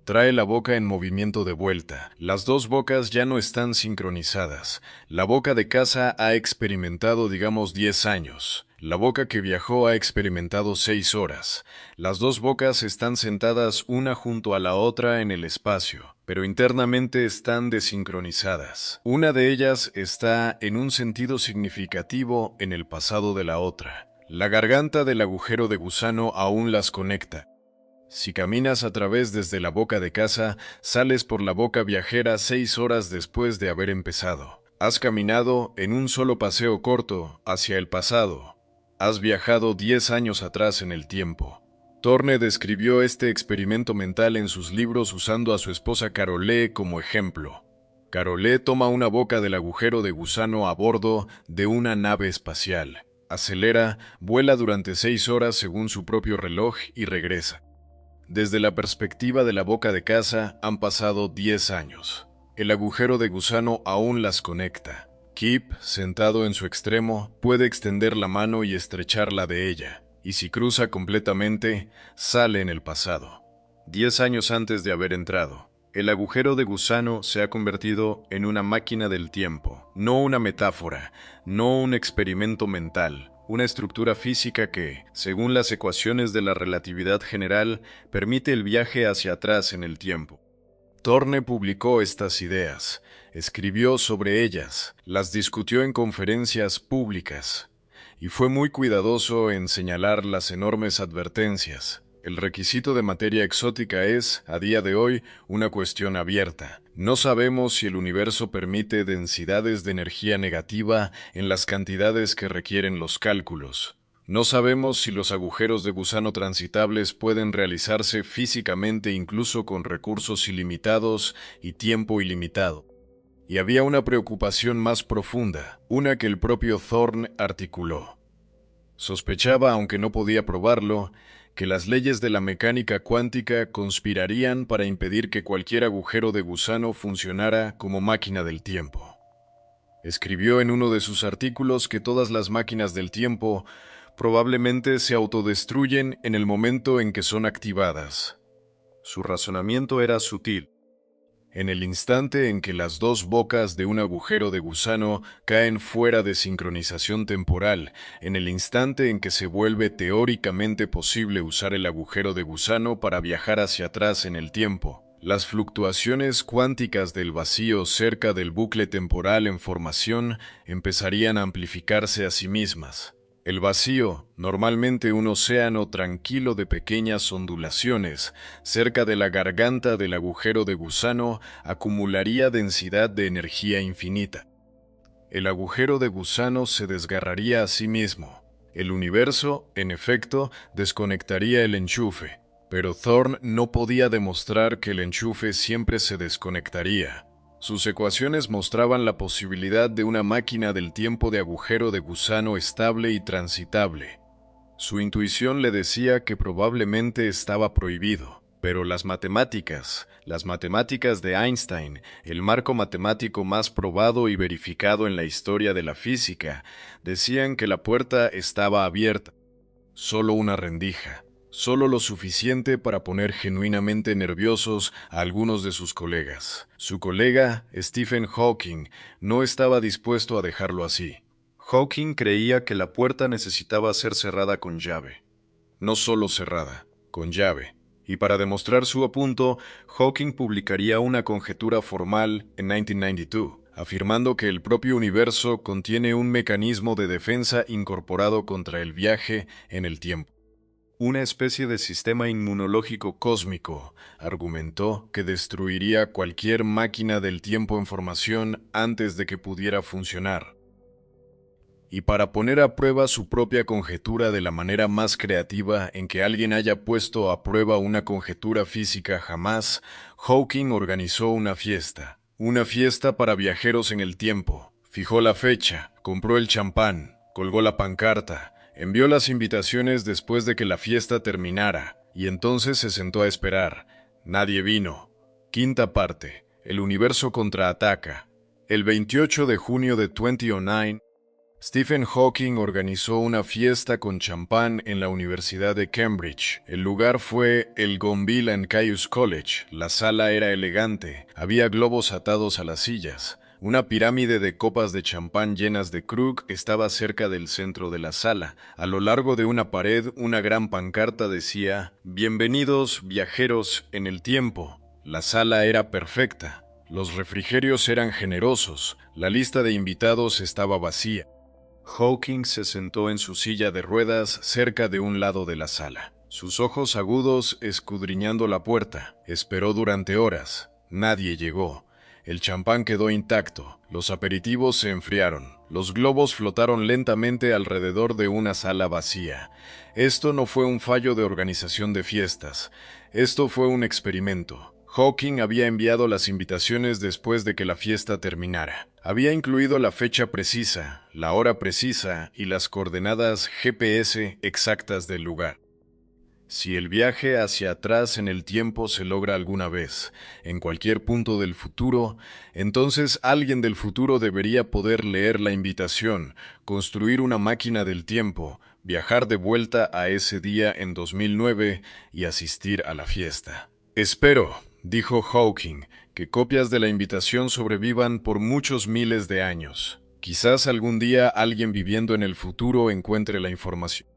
Trae la boca en movimiento de vuelta. Las dos bocas ya no están sincronizadas. La boca de casa ha experimentado, digamos, 10 años. La boca que viajó ha experimentado 6 horas. Las dos bocas están sentadas una junto a la otra en el espacio, pero internamente están desincronizadas. Una de ellas está, en un sentido significativo, en el pasado de la otra. La garganta del agujero de gusano aún las conecta. Si caminas a través desde la boca de casa, sales por la boca viajera 6 horas después de haber empezado. Has caminado en un solo paseo corto hacia el pasado. Has viajado 10 años atrás en el tiempo. Thorne describió este experimento mental en sus libros usando a su esposa Carole como ejemplo. Carole toma una boca del agujero de gusano a bordo de una nave espacial. Acelera, vuela durante 6 horas según su propio reloj y regresa. Desde la perspectiva de la boca de casa han pasado 10 años. El agujero de gusano aún las conecta. Kip, sentado en su extremo, puede extender la mano y estrecharla de ella, y si cruza completamente, sale en el pasado. 10 años antes de haber entrado, el agujero de gusano se ha convertido en una máquina del tiempo, no una metáfora, no un experimento mental, una estructura física que, según las ecuaciones de la relatividad general, permite el viaje hacia atrás en el tiempo. Thorne publicó estas ideas, escribió sobre ellas, las discutió en conferencias públicas, y fue muy cuidadoso en señalar las enormes advertencias. El requisito de materia exótica es, a día de hoy, una cuestión abierta. No sabemos si el universo permite densidades de energía negativa en las cantidades que requieren los cálculos. No sabemos si los agujeros de gusano transitables pueden realizarse físicamente incluso con recursos ilimitados y tiempo ilimitado. Y había una preocupación más profunda, una que el propio Thorne articuló. Sospechaba, aunque no podía probarlo, que las leyes de la mecánica cuántica conspirarían para impedir que cualquier agujero de gusano funcionara como máquina del tiempo. Escribió en uno de sus artículos que todas las máquinas del tiempo probablemente se autodestruyen en el momento en que son activadas. Su razonamiento era sutil. En el instante en que las dos bocas de un agujero de gusano caen fuera de sincronización temporal, en el instante en que se vuelve teóricamente posible usar el agujero de gusano para viajar hacia atrás en el tiempo, las fluctuaciones cuánticas del vacío cerca del bucle temporal en formación empezarían a amplificarse a sí mismas. El vacío, normalmente un océano tranquilo de pequeñas ondulaciones, cerca de la garganta del agujero de gusano, acumularía densidad de energía infinita. El agujero de gusano se desgarraría a sí mismo. El universo, en efecto, desconectaría el enchufe, pero Thorne no podía demostrar que el enchufe siempre se desconectaría. Sus ecuaciones mostraban la posibilidad de una máquina del tiempo de agujero de gusano estable y transitable. Su intuición le decía que probablemente estaba prohibido. Pero las matemáticas de Einstein, el marco matemático más probado y verificado en la historia de la física, decían que la puerta estaba abierta. Solo una rendija, solo lo suficiente para poner genuinamente nerviosos a algunos de sus colegas. Su colega, Stephen Hawking, no estaba dispuesto a dejarlo así. Hawking creía que la puerta necesitaba ser cerrada con llave. No solo cerrada, con llave. Y para demostrar su punto, Hawking publicaría una conjetura formal en 1992, afirmando que el propio universo contiene un mecanismo de defensa incorporado contra el viaje en el tiempo. Una especie de sistema inmunológico cósmico, argumentó, que destruiría cualquier máquina del tiempo en formación antes de que pudiera funcionar. Y para poner a prueba su propia conjetura de la manera más creativa en que alguien haya puesto a prueba una conjetura física jamás, Hawking organizó una fiesta para viajeros en el tiempo. Fijó la fecha, compró el champán, colgó la pancarta, envió las invitaciones después de que la fiesta terminara, y entonces se sentó a esperar. Nadie vino. Quinta parte. El universo contraataca. El 28 de junio de 2009, Stephen Hawking organizó una fiesta con champán en la Universidad de Cambridge. El lugar fue el Gonville and Caius College. La sala era elegante, había globos atados a las sillas. Una pirámide de copas de champán llenas de Krug estaba cerca del centro de la sala. A lo largo de una pared, una gran pancarta decía: «Bienvenidos, viajeros en el tiempo». La sala era perfecta. Los refrigerios eran generosos. La lista de invitados estaba vacía. Hawking se sentó en su silla de ruedas cerca de un lado de la sala, sus ojos agudos escudriñando la puerta. Esperó durante horas. Nadie llegó. El champán quedó intacto. Los aperitivos se enfriaron. Los globos flotaron lentamente alrededor de una sala vacía. Esto no fue un fallo de organización de fiestas. Esto fue un experimento. Hawking había enviado las invitaciones después de que la fiesta terminara. Había incluido la fecha precisa, la hora precisa y las coordenadas GPS exactas del lugar. Si el viaje hacia atrás en el tiempo se logra alguna vez, en cualquier punto del futuro, entonces alguien del futuro debería poder leer la invitación, construir una máquina del tiempo, viajar de vuelta a ese día en 2009 y asistir a la fiesta. Espero, dijo Hawking, que copias de la invitación sobrevivan por muchos miles de años. Quizás algún día alguien viviendo en el futuro encuentre la información.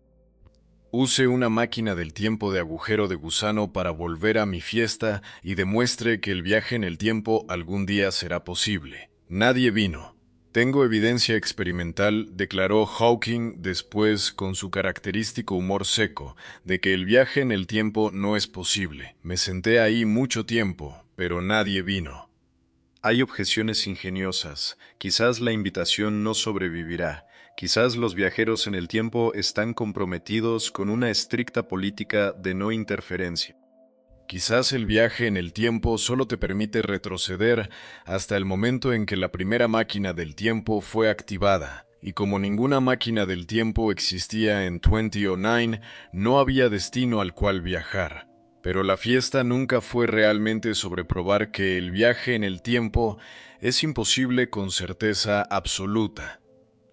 Use una máquina del tiempo de agujero de gusano para volver a mi fiesta y demuestre que el viaje en el tiempo algún día será posible. Nadie vino. Tengo evidencia experimental, declaró Hawking después con su característico humor seco, de que el viaje en el tiempo no es posible. Me senté ahí mucho tiempo, pero nadie vino. Hay objeciones ingeniosas. Quizás la invitación no sobrevivirá. Quizás los viajeros en el tiempo están comprometidos con una estricta política de no interferencia. Quizás el viaje en el tiempo solo te permite retroceder hasta el momento en que la primera máquina del tiempo fue activada, y como ninguna máquina del tiempo existía en 2009, no había destino al cual viajar. Pero la fiesta nunca fue realmente sobre probar que el viaje en el tiempo es imposible con certeza absoluta.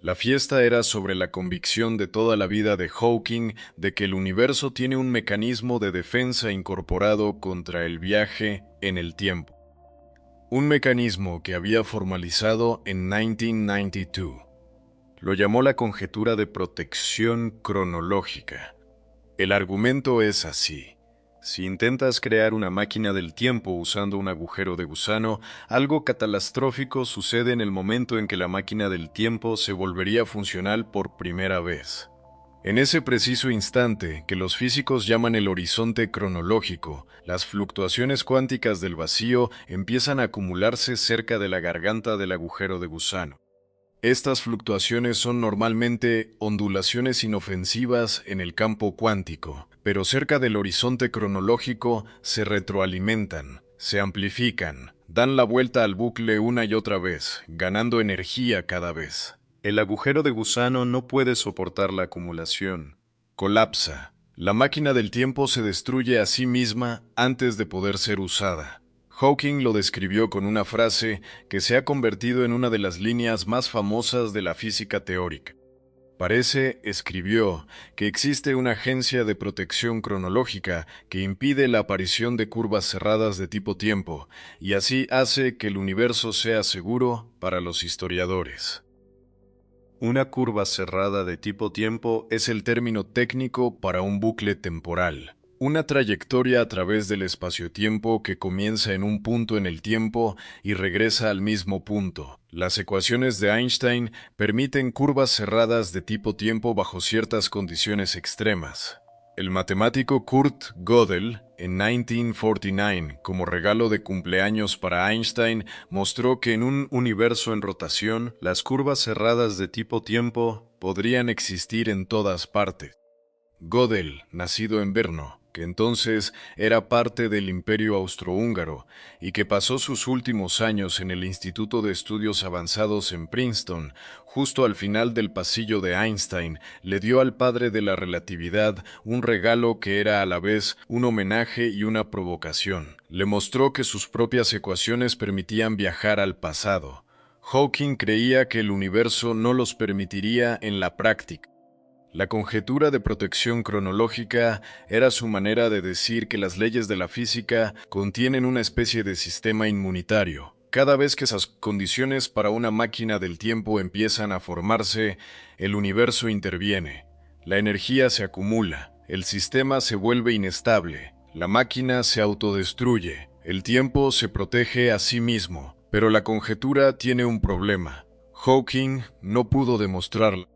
La fiesta era sobre la convicción de toda la vida de Hawking de que el universo tiene un mecanismo de defensa incorporado contra el viaje en el tiempo. Un mecanismo que había formalizado en 1992. Lo llamó la conjetura de protección cronológica. El argumento es así. Si intentas crear una máquina del tiempo usando un agujero de gusano, algo catastrófico sucede en el momento en que la máquina del tiempo se volvería funcional por primera vez. En ese preciso instante, que los físicos llaman el horizonte cronológico, las fluctuaciones cuánticas del vacío empiezan a acumularse cerca de la garganta del agujero de gusano. Estas fluctuaciones son normalmente ondulaciones inofensivas en el campo cuántico, pero cerca del horizonte cronológico se retroalimentan, se amplifican, dan la vuelta al bucle una y otra vez, ganando energía cada vez. El agujero de gusano no puede soportar la acumulación. Colapsa. La máquina del tiempo se destruye a sí misma antes de poder ser usada. Hawking lo describió con una frase que se ha convertido en una de las líneas más famosas de la física teórica. Parece, escribió, que existe una agencia de protección cronológica que impide la aparición de curvas cerradas de tipo tiempo, y así hace que el universo sea seguro para los historiadores. Una curva cerrada de tipo tiempo es el término técnico para un bucle temporal, una trayectoria a través del espacio-tiempo que comienza en un punto en el tiempo y regresa al mismo punto. Las ecuaciones de Einstein permiten curvas cerradas de tipo tiempo bajo ciertas condiciones extremas. El matemático Kurt Gödel, en 1949, como regalo de cumpleaños para Einstein, mostró que en un universo en rotación, las curvas cerradas de tipo tiempo podrían existir en todas partes. Gödel, nacido en Brno, que entonces era parte del Imperio Austrohúngaro y que pasó sus últimos años en el Instituto de Estudios Avanzados en Princeton, justo al final del pasillo de Einstein, le dio al padre de la relatividad un regalo que era a la vez un homenaje y una provocación. Le mostró que sus propias ecuaciones permitían viajar al pasado. Hawking creía que el universo no los permitiría en la práctica. La conjetura de protección cronológica era su manera de decir que las leyes de la física contienen una especie de sistema inmunitario. Cada vez que esas condiciones para una máquina del tiempo empiezan a formarse, el universo interviene. La energía se acumula, el sistema se vuelve inestable, la máquina se autodestruye, el tiempo se protege a sí mismo. Pero la conjetura tiene un problema. Hawking no pudo demostrarla.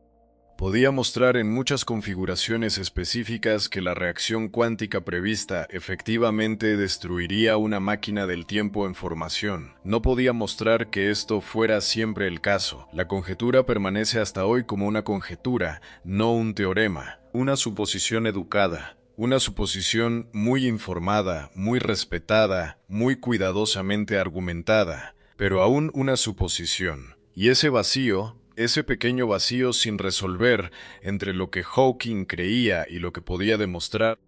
Podía mostrar en muchas configuraciones específicas que la reacción cuántica prevista efectivamente destruiría una máquina del tiempo en formación. No podía mostrar que esto fuera siempre el caso. La conjetura permanece hasta hoy como una conjetura, no un teorema, una suposición educada. Una suposición muy informada, muy respetada, muy cuidadosamente argumentada, pero aún una suposición. Y ese vacío, ese pequeño vacío sin resolver entre lo que Hawking creía y lo que podía demostrar,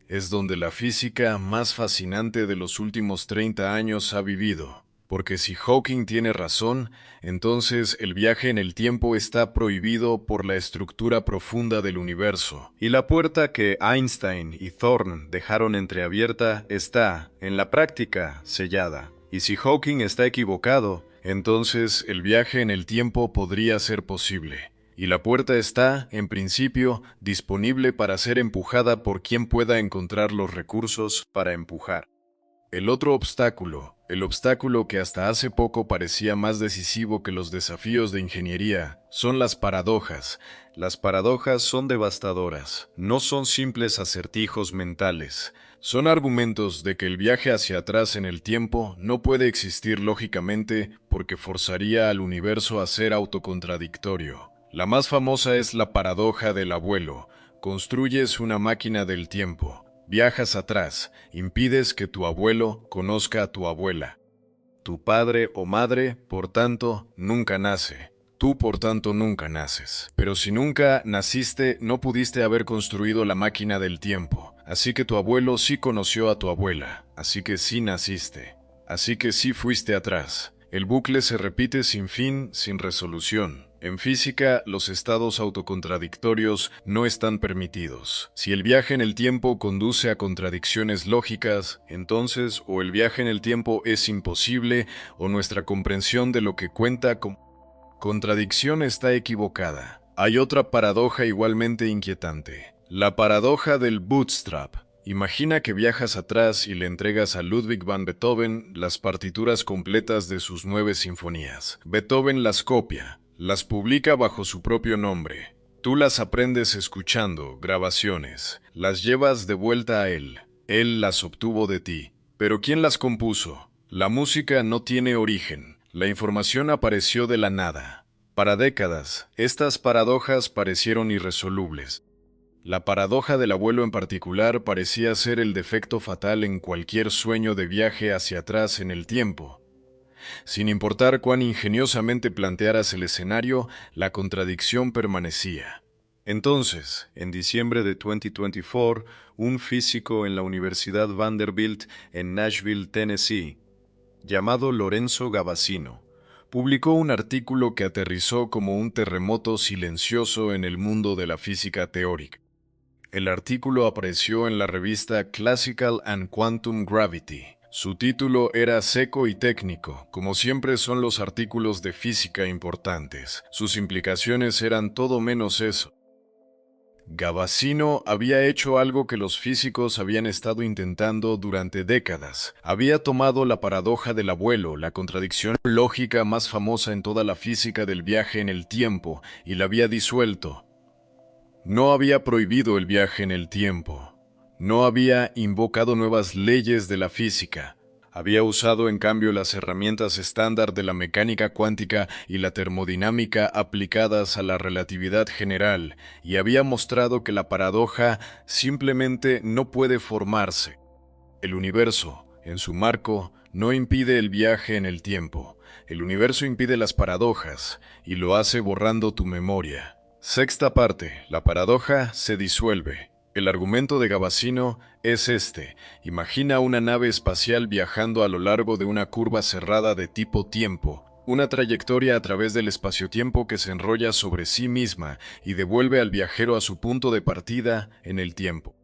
es donde la física más fascinante de los últimos 30 años ha vivido. Porque si Hawking tiene razón, entonces el viaje en el tiempo está prohibido por la estructura profunda del universo. Y la puerta que Einstein y Thorne dejaron entreabierta está, en la práctica, sellada. Y si Hawking está equivocado, entonces el viaje en el tiempo podría ser posible. Y la puerta está, en principio, disponible para ser empujada por quien pueda encontrar los recursos para empujar. El otro obstáculo, el obstáculo que hasta hace poco parecía más decisivo que los desafíos de ingeniería, son las paradojas. Las paradojas son devastadoras, no son simples acertijos mentales. Son argumentos de que el viaje hacia atrás en el tiempo no puede existir lógicamente porque forzaría al universo a ser autocontradictorio. La más famosa es la paradoja del abuelo. Construyes una máquina del tiempo. Viajas atrás, impides que tu abuelo conozca a tu abuela. Tu padre o madre, por tanto, nunca nace. Tú, por tanto, nunca naces. Pero si nunca naciste, no pudiste haber construido la máquina del tiempo. Así que tu abuelo sí conoció a tu abuela. Así que sí naciste. Así que sí fuiste atrás. El bucle se repite sin fin, sin resolución. En física, los estados autocontradictorios no están permitidos. Si el viaje en el tiempo conduce a contradicciones lógicas, entonces o el viaje en el tiempo es imposible o nuestra comprensión de lo que cuenta como contradicción está equivocada. Hay otra paradoja igualmente inquietante. La paradoja del bootstrap. Imagina que viajas atrás y le entregas a Ludwig van Beethoven las partituras completas de sus 9 sinfonías. Beethoven las copia. Las publica bajo su propio nombre. Tú las aprendes escuchando grabaciones. Las llevas de vuelta a él. Él las obtuvo de ti. Pero ¿quién las compuso? La música no tiene origen. La información apareció de la nada. Para décadas, estas paradojas parecieron irresolubles. La paradoja del abuelo en particular parecía ser el defecto fatal en cualquier sueño de viaje hacia atrás en el tiempo. Sin importar cuán ingeniosamente plantearas el escenario, la contradicción permanecía. Entonces, en diciembre de 2024, un físico en la Universidad Vanderbilt en Nashville, Tennessee, llamado Lorenzo Gavassino, publicó un artículo que aterrizó como un terremoto silencioso en el mundo de la física teórica. El artículo apareció en la revista Classical and Quantum Gravity. Su título era seco y técnico, como siempre son los artículos de física importantes. Sus implicaciones eran todo menos eso. Gavassino había hecho algo que los físicos habían estado intentando durante décadas. Había tomado la paradoja del abuelo, la contradicción lógica más famosa en toda la física del viaje en el tiempo, y la había disuelto. No había prohibido el viaje en el tiempo. No había invocado nuevas leyes de la física. Había usado en cambio las herramientas estándar de la mecánica cuántica y la termodinámica aplicadas a la relatividad general, y había mostrado que la paradoja simplemente no puede formarse. El universo, en su marco, no impide el viaje en el tiempo. El universo impide las paradojas, y lo hace borrando tu memoria. Sexta parte, la paradoja se disuelve. El argumento de Gavassino es este: imagina una nave espacial viajando a lo largo de una curva cerrada de tipo tiempo, una trayectoria a través del espacio-tiempo que se enrolla sobre sí misma y devuelve al viajero a su punto de partida en el tiempo.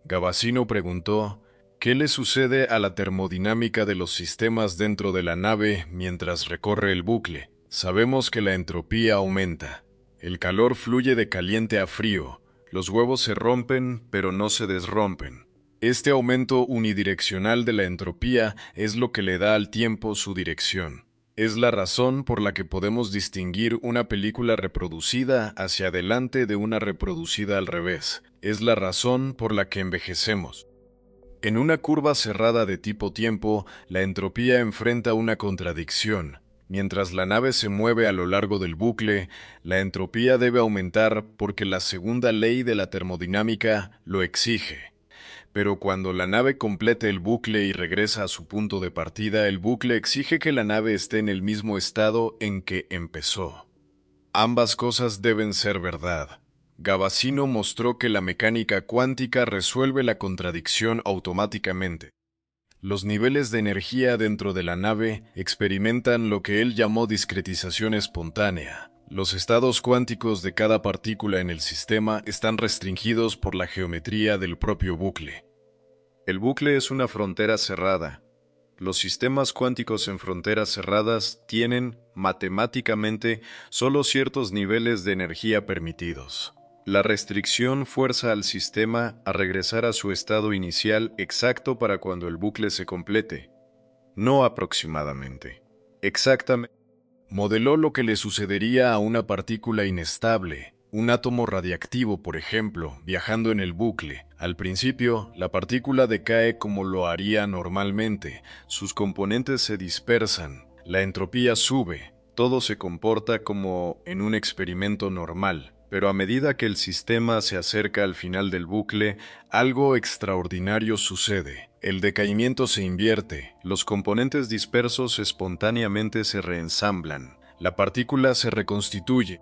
Gavassino preguntó: ¿qué le sucede a la termodinámica de los sistemas dentro de la nave mientras recorre el bucle? Sabemos que la entropía aumenta. El calor fluye de caliente a frío. Los huevos se rompen, pero no se desrompen. Este aumento unidireccional de la entropía es lo que le da al tiempo su dirección. Es la razón por la que podemos distinguir una película reproducida hacia adelante de una reproducida al revés. Es la razón por la que envejecemos. En una curva cerrada de tipo tiempo, la entropía enfrenta una contradicción. Mientras la nave se mueve a lo largo del bucle, la entropía debe aumentar porque la segunda ley de la termodinámica lo exige. Pero cuando la nave complete el bucle y regresa a su punto de partida, el bucle exige que la nave esté en el mismo estado en que empezó. Ambas cosas deben ser verdad. Gavassino mostró que la mecánica cuántica resuelve la contradicción automáticamente. Los niveles de energía dentro de la nave experimentan lo que él llamó discretización espontánea. Los estados cuánticos de cada partícula en el sistema están restringidos por la geometría del propio bucle. El bucle es una frontera cerrada. Los sistemas cuánticos en fronteras cerradas tienen, matemáticamente, solo ciertos niveles de energía permitidos. La restricción fuerza al sistema a regresar a su estado inicial exacto para cuando el bucle se complete. No aproximadamente. Exactamente. Modeló lo que le sucedería a una partícula inestable, un átomo radiactivo, por ejemplo, viajando en el bucle. Al principio, la partícula decae como lo haría normalmente. Sus componentes se dispersan, la entropía sube, todo se comporta como en un experimento normal. Pero a medida que el sistema se acerca al final del bucle, algo extraordinario sucede. El decaimiento se invierte, los componentes dispersos espontáneamente se reensamblan, la partícula se reconstituye.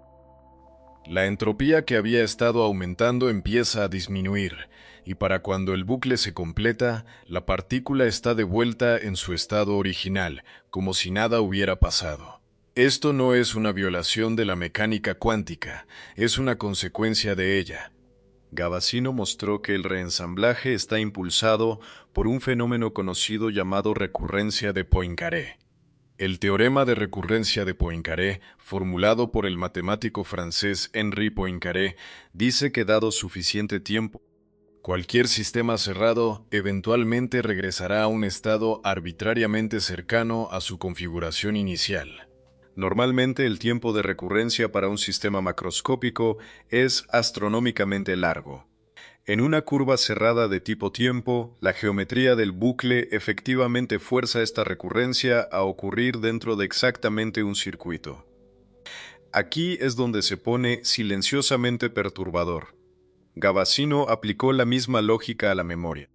La entropía que había estado aumentando empieza a disminuir, y para cuando el bucle se completa, la partícula está de vuelta en su estado original, como si nada hubiera pasado. Esto no es una violación de la mecánica cuántica, es una consecuencia de ella. Gavassino mostró que el reensamblaje está impulsado por un fenómeno conocido llamado recurrencia de Poincaré. El teorema de recurrencia de Poincaré, formulado por el matemático francés Henri Poincaré, dice que dado suficiente tiempo, cualquier sistema cerrado eventualmente regresará a un estado arbitrariamente cercano a su configuración inicial. Normalmente el tiempo de recurrencia para un sistema macroscópico es astronómicamente largo. En una curva cerrada de tipo tiempo, la geometría del bucle efectivamente fuerza esta recurrencia a ocurrir dentro de exactamente un circuito. Aquí es donde se pone silenciosamente perturbador. Gavassino aplicó la misma lógica a la memoria.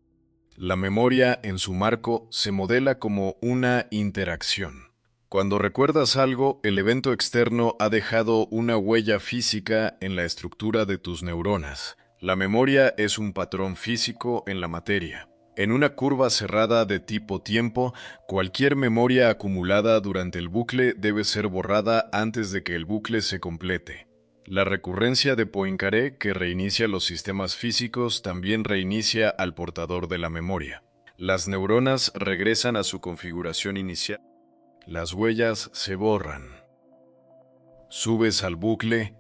La memoria, en su marco, se modela como una interacción. Cuando recuerdas algo, el evento externo ha dejado una huella física en la estructura de tus neuronas. La memoria es un patrón físico en la materia. En una curva cerrada de tipo tiempo, cualquier memoria acumulada durante el bucle debe ser borrada antes de que el bucle se complete. La recurrencia de Poincaré, que reinicia los sistemas físicos, también reinicia al portador de la memoria. Las neuronas regresan a su configuración inicial. Las huellas se borran. Subes al bucle,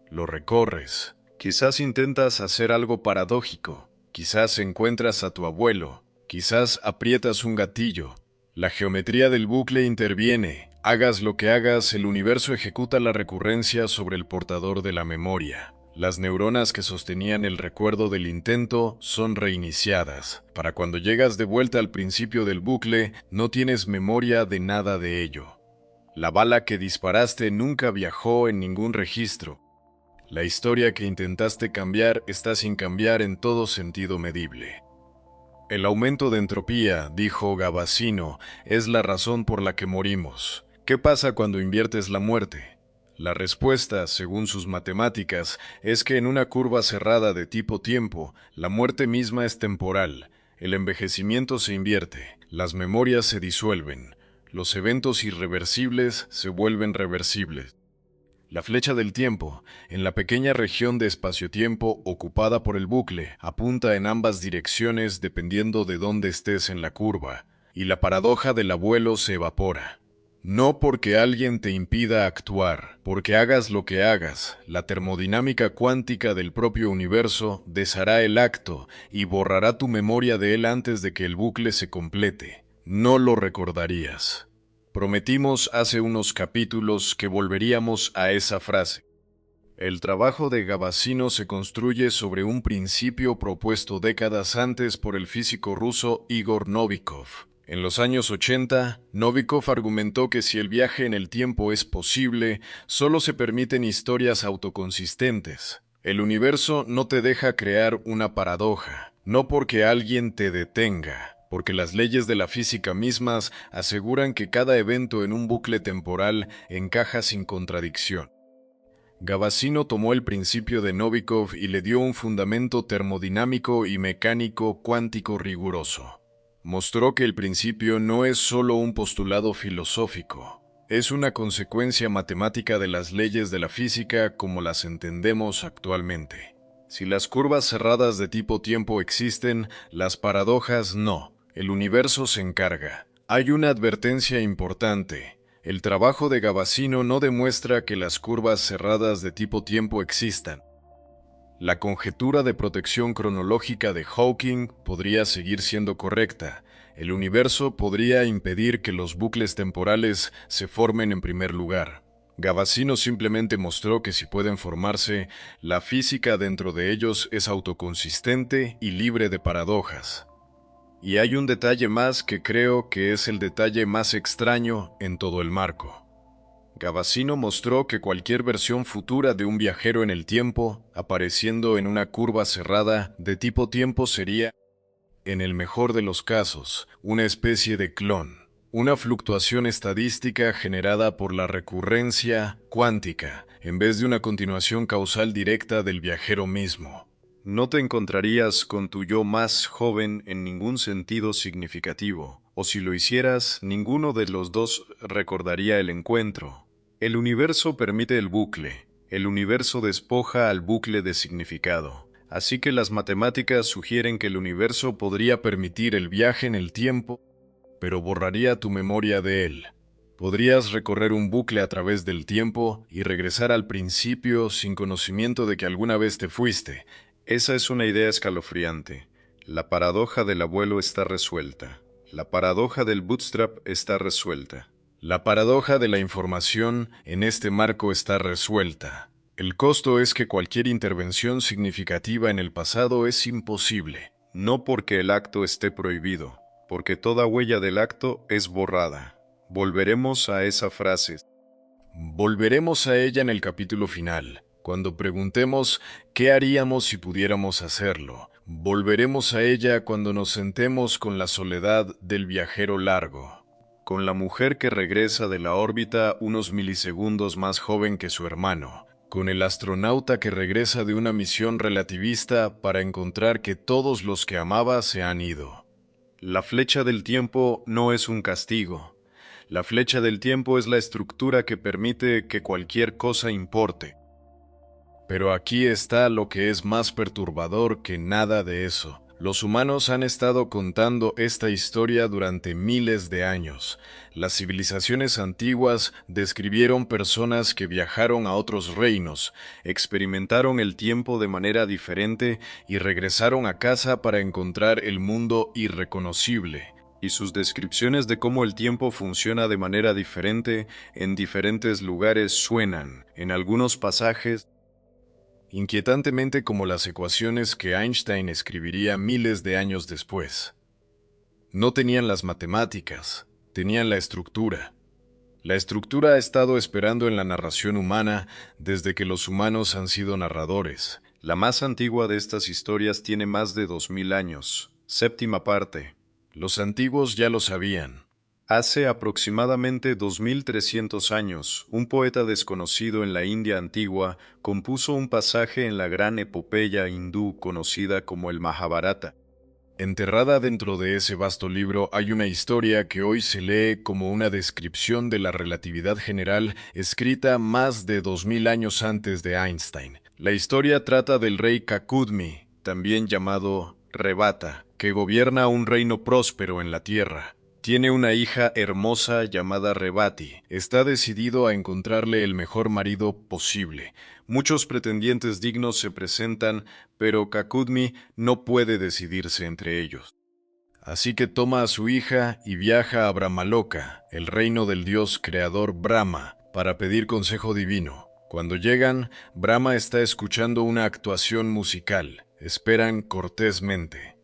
lo recorres. Quizás intentas hacer algo paradójico. Quizás encuentras a tu abuelo. Quizás aprietas un gatillo. La geometría del bucle interviene. Hagas lo que hagas, el universo ejecuta la recurrencia sobre el portador de la memoria. Las neuronas que sostenían el recuerdo del intento son reiniciadas. Para cuando llegas de vuelta al principio del bucle, no tienes memoria de nada de ello. La bala que disparaste nunca viajó en ningún registro. La historia que intentaste cambiar está sin cambiar en todo sentido medible. El aumento de entropía, dijo Gavassino, es la razón por la que morimos. ¿Qué pasa cuando inviertes la muerte? La respuesta, según sus matemáticas, es que en una curva cerrada de tipo tiempo, la muerte misma es temporal, el envejecimiento se invierte, las memorias se disuelven, los eventos irreversibles se vuelven reversibles. La flecha del tiempo, en la pequeña región de espacio-tiempo ocupada por el bucle, apunta en ambas direcciones dependiendo de dónde estés en la curva, y la paradoja del abuelo se evapora. No porque alguien te impida actuar, porque hagas lo que hagas, la termodinámica cuántica del propio universo deshará el acto y borrará tu memoria de él antes de que el bucle se complete. No lo recordarías. Prometimos hace unos capítulos que volveríamos a esa frase. El trabajo de Gavassino se construye sobre un principio propuesto décadas antes por el físico ruso Igor Novikov. En los años 80, Novikov argumentó que si el viaje en el tiempo es posible, solo se permiten historias autoconsistentes. El universo no te deja crear una paradoja, no porque alguien te detenga, porque las leyes de la física mismas aseguran que cada evento en un bucle temporal encaja sin contradicción. Gavassino tomó el principio de Novikov y le dio un fundamento termodinámico y mecánico cuántico riguroso. Mostró que el principio no es solo un postulado filosófico, es una consecuencia matemática de las leyes de la física como las entendemos actualmente. Si las curvas cerradas de tipo tiempo existen, las paradojas no. El universo se encarga. Hay una advertencia importante. El trabajo de Gavassino no demuestra que las curvas cerradas de tipo tiempo existan. La conjetura de protección cronológica de Hawking podría seguir siendo correcta. El universo podría impedir que los bucles temporales se formen en primer lugar. Gavassino simplemente mostró que si pueden formarse, la física dentro de ellos es autoconsistente y libre de paradojas. Y hay un detalle más que creo que es el detalle más extraño en todo el marco. Gavassino mostró que cualquier versión futura de un viajero en el tiempo, apareciendo en una curva cerrada de tipo tiempo sería, en el mejor de los casos, una especie de clon, una fluctuación estadística generada por la recurrencia cuántica, en vez de una continuación causal directa del viajero mismo. No te encontrarías con tu yo más joven en ningún sentido significativo, o si lo hicieras, ninguno de los dos recordaría el encuentro. El universo permite el bucle, el universo despoja al bucle de significado. Así que las matemáticas sugieren que el universo podría permitir el viaje en el tiempo, pero borraría tu memoria de él. Podrías recorrer un bucle a través del tiempo y regresar al principio sin conocimiento de que alguna vez te fuiste. Esa es una idea escalofriante. La paradoja del abuelo está resuelta. La paradoja del bootstrap está resuelta. La paradoja de la información en este marco está resuelta. El costo es que cualquier intervención significativa en el pasado es imposible. No porque el acto esté prohibido, porque toda huella del acto es borrada. Volveremos a esa frase. Volveremos a ella en el capítulo final, cuando preguntemos qué haríamos si pudiéramos hacerlo. Volveremos a ella cuando nos sentemos con la soledad del viajero largo. con la mujer que regresa de la órbita unos milisegundos más joven que su hermano, con el astronauta que regresa de una misión relativista para encontrar que todos los que amaba se han ido. La flecha del tiempo no es un castigo. La flecha del tiempo es la estructura que permite que cualquier cosa importe. Pero aquí está lo que es más perturbador que nada de eso. Los humanos han estado contando esta historia durante miles de años. Las civilizaciones antiguas describieron personas que viajaron a otros reinos, experimentaron el tiempo de manera diferente y regresaron a casa para encontrar el mundo irreconocible. Y sus descripciones de cómo el tiempo funciona de manera diferente en diferentes lugares suenan, en algunos pasajes, inquietantemente como las ecuaciones que Einstein escribiría miles de años después. No tenían las matemáticas, tenían la estructura. La estructura ha estado esperando en la narración humana desde que los humanos han sido narradores. La más antigua de estas historias tiene más de 2000 años. Séptima parte. Los antiguos ya lo sabían. Hace aproximadamente 2300 años, un poeta desconocido en la India antigua compuso un pasaje en la gran epopeya hindú conocida como el Mahabharata. Enterrada dentro de ese vasto libro hay una historia que hoy se lee como una descripción de la relatividad general escrita más de 2000 años antes de Einstein. La historia trata del rey Kakudmi, también llamado Revata, que gobierna un reino próspero en la tierra. Tiene una hija hermosa llamada Revati. Está decidido a encontrarle el mejor marido posible. Muchos pretendientes dignos se presentan, pero Kakudmi no puede decidirse entre ellos. Así que toma a su hija y viaja a Brahmaloka, el reino del dios creador Brahma, para pedir consejo divino. Cuando llegan, Brahma está escuchando una actuación musical. Esperan cortésmente.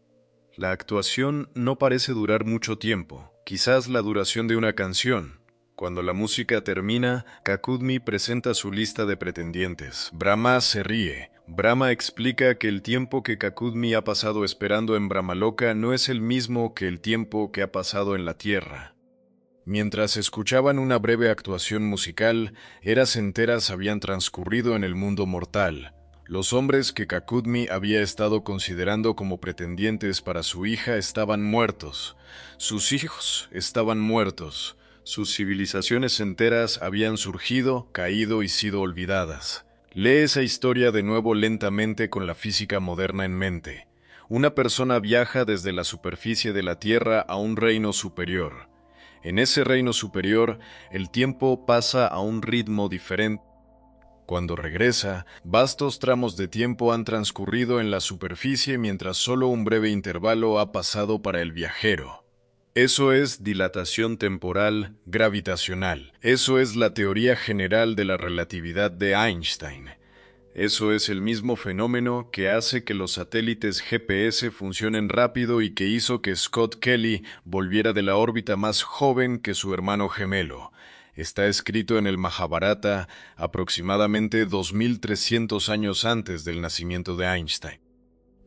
La actuación no parece durar mucho tiempo. Quizás la duración de una canción. Cuando la música termina, Kakudmi presenta su lista de pretendientes. Brahma se ríe. Brahma explica que el tiempo que Kakudmi ha pasado esperando en Brahmaloka no es el mismo que el tiempo que ha pasado en la Tierra. Mientras escuchaban una breve actuación musical, eras enteras habían transcurrido en el mundo mortal. Los hombres que Kakudmi había estado considerando como pretendientes para su hija estaban muertos. Sus hijos estaban muertos. Sus civilizaciones enteras habían surgido, caído y sido olvidadas. Lee esa historia de nuevo lentamente con la física moderna en mente. Una persona viaja desde la superficie de la Tierra a un reino superior. En ese reino superior, el tiempo pasa a un ritmo diferente. Cuando regresa, vastos tramos de tiempo han transcurrido en la superficie mientras solo un breve intervalo ha pasado para el viajero. Eso es dilatación temporal gravitacional. Eso es la teoría general de la relatividad de Einstein. Eso es el mismo fenómeno que hace que los satélites GPS funcionen rápido y que hizo que Scott Kelly volviera de la órbita más joven que su hermano gemelo. Está escrito en el Mahabharata aproximadamente 2300 años antes del nacimiento de Einstein.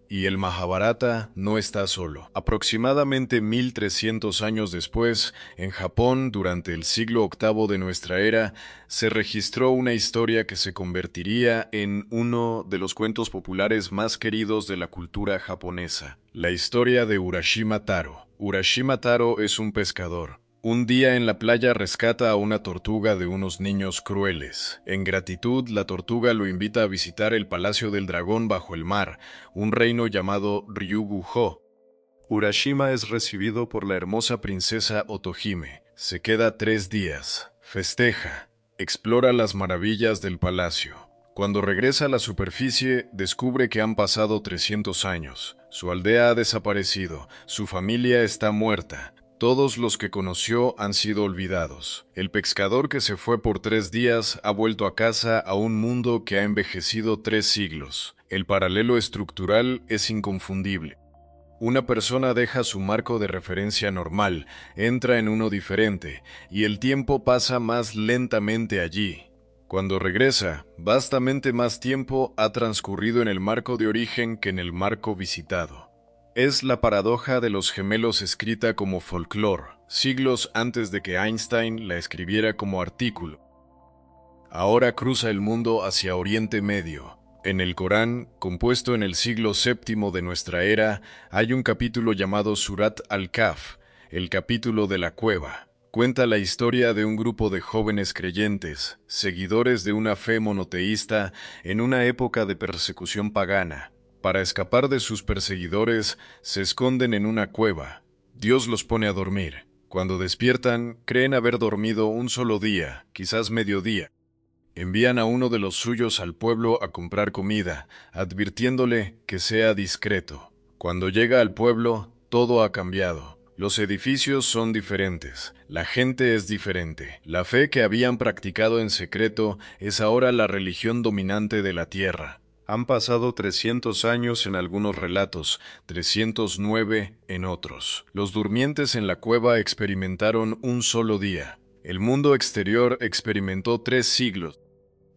Y el Mahabharata no está solo. Aproximadamente 1300 años después, en Japón, durante el siglo VIII de nuestra era, se registró una historia que se convertiría en uno de los cuentos populares más queridos de la cultura japonesa. La historia de Urashima Taro. Urashima Taro es un pescador. Un día en la playa rescata a una tortuga de unos niños crueles. En gratitud, la tortuga lo invita a visitar el Palacio del Dragón bajo el mar, un reino llamado Ryugu-ho. Urashima es recibido por la hermosa princesa Otohime. Se queda 3 días. Festeja. Explora las maravillas del palacio. Cuando regresa a la superficie, descubre que han pasado 300 años. Su aldea ha desaparecido. Su familia está muerta. Todos los que conoció han sido olvidados. El pescador que se fue por 3 días ha vuelto a casa a un mundo que ha envejecido 3 siglos. El paralelo estructural es inconfundible. Una persona deja su marco de referencia normal, entra en uno diferente, y el tiempo pasa más lentamente allí. Cuando regresa, vastamente más tiempo ha transcurrido en el marco de origen que en el marco visitado. Es la paradoja de los gemelos escrita como folclore. siglos antes de que Einstein la escribiera como artículo. Ahora cruza el mundo hacia Oriente Medio. En el Corán, compuesto en el siglo VII de nuestra era, hay un capítulo llamado Surat al-Kahf, el capítulo de la cueva. Cuenta la historia de un grupo de jóvenes creyentes, seguidores de una fe monoteísta en una época de persecución pagana. Para escapar de sus perseguidores, se esconden en una cueva. Dios los pone a dormir. Cuando despiertan, creen haber dormido un solo día, quizás mediodía. Envían a uno de los suyos al pueblo a comprar comida, advirtiéndole que sea discreto. Cuando llega al pueblo, todo ha cambiado. Los edificios son diferentes, la gente es diferente. La fe que habían practicado en secreto es ahora la religión dominante de la tierra. Han pasado 300 años en algunos relatos, 309 en otros. Los durmientes en la cueva experimentaron un solo día. El mundo exterior experimentó 3 siglos.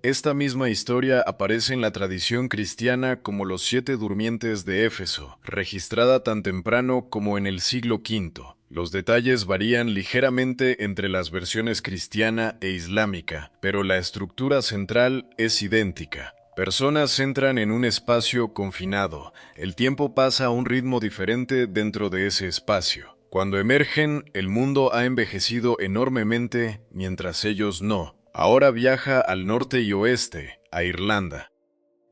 Esta misma historia aparece en la tradición cristiana como los 7 durmientes de Éfeso, registrada tan temprano como en el siglo V. Los detalles varían ligeramente entre las versiones cristiana e islámica, pero la estructura central es idéntica. Personas entran en un espacio confinado. El tiempo pasa a un ritmo diferente dentro de ese espacio. Cuando emergen, el mundo ha envejecido enormemente, mientras ellos no. Ahora viaja al norte y oeste, a Irlanda.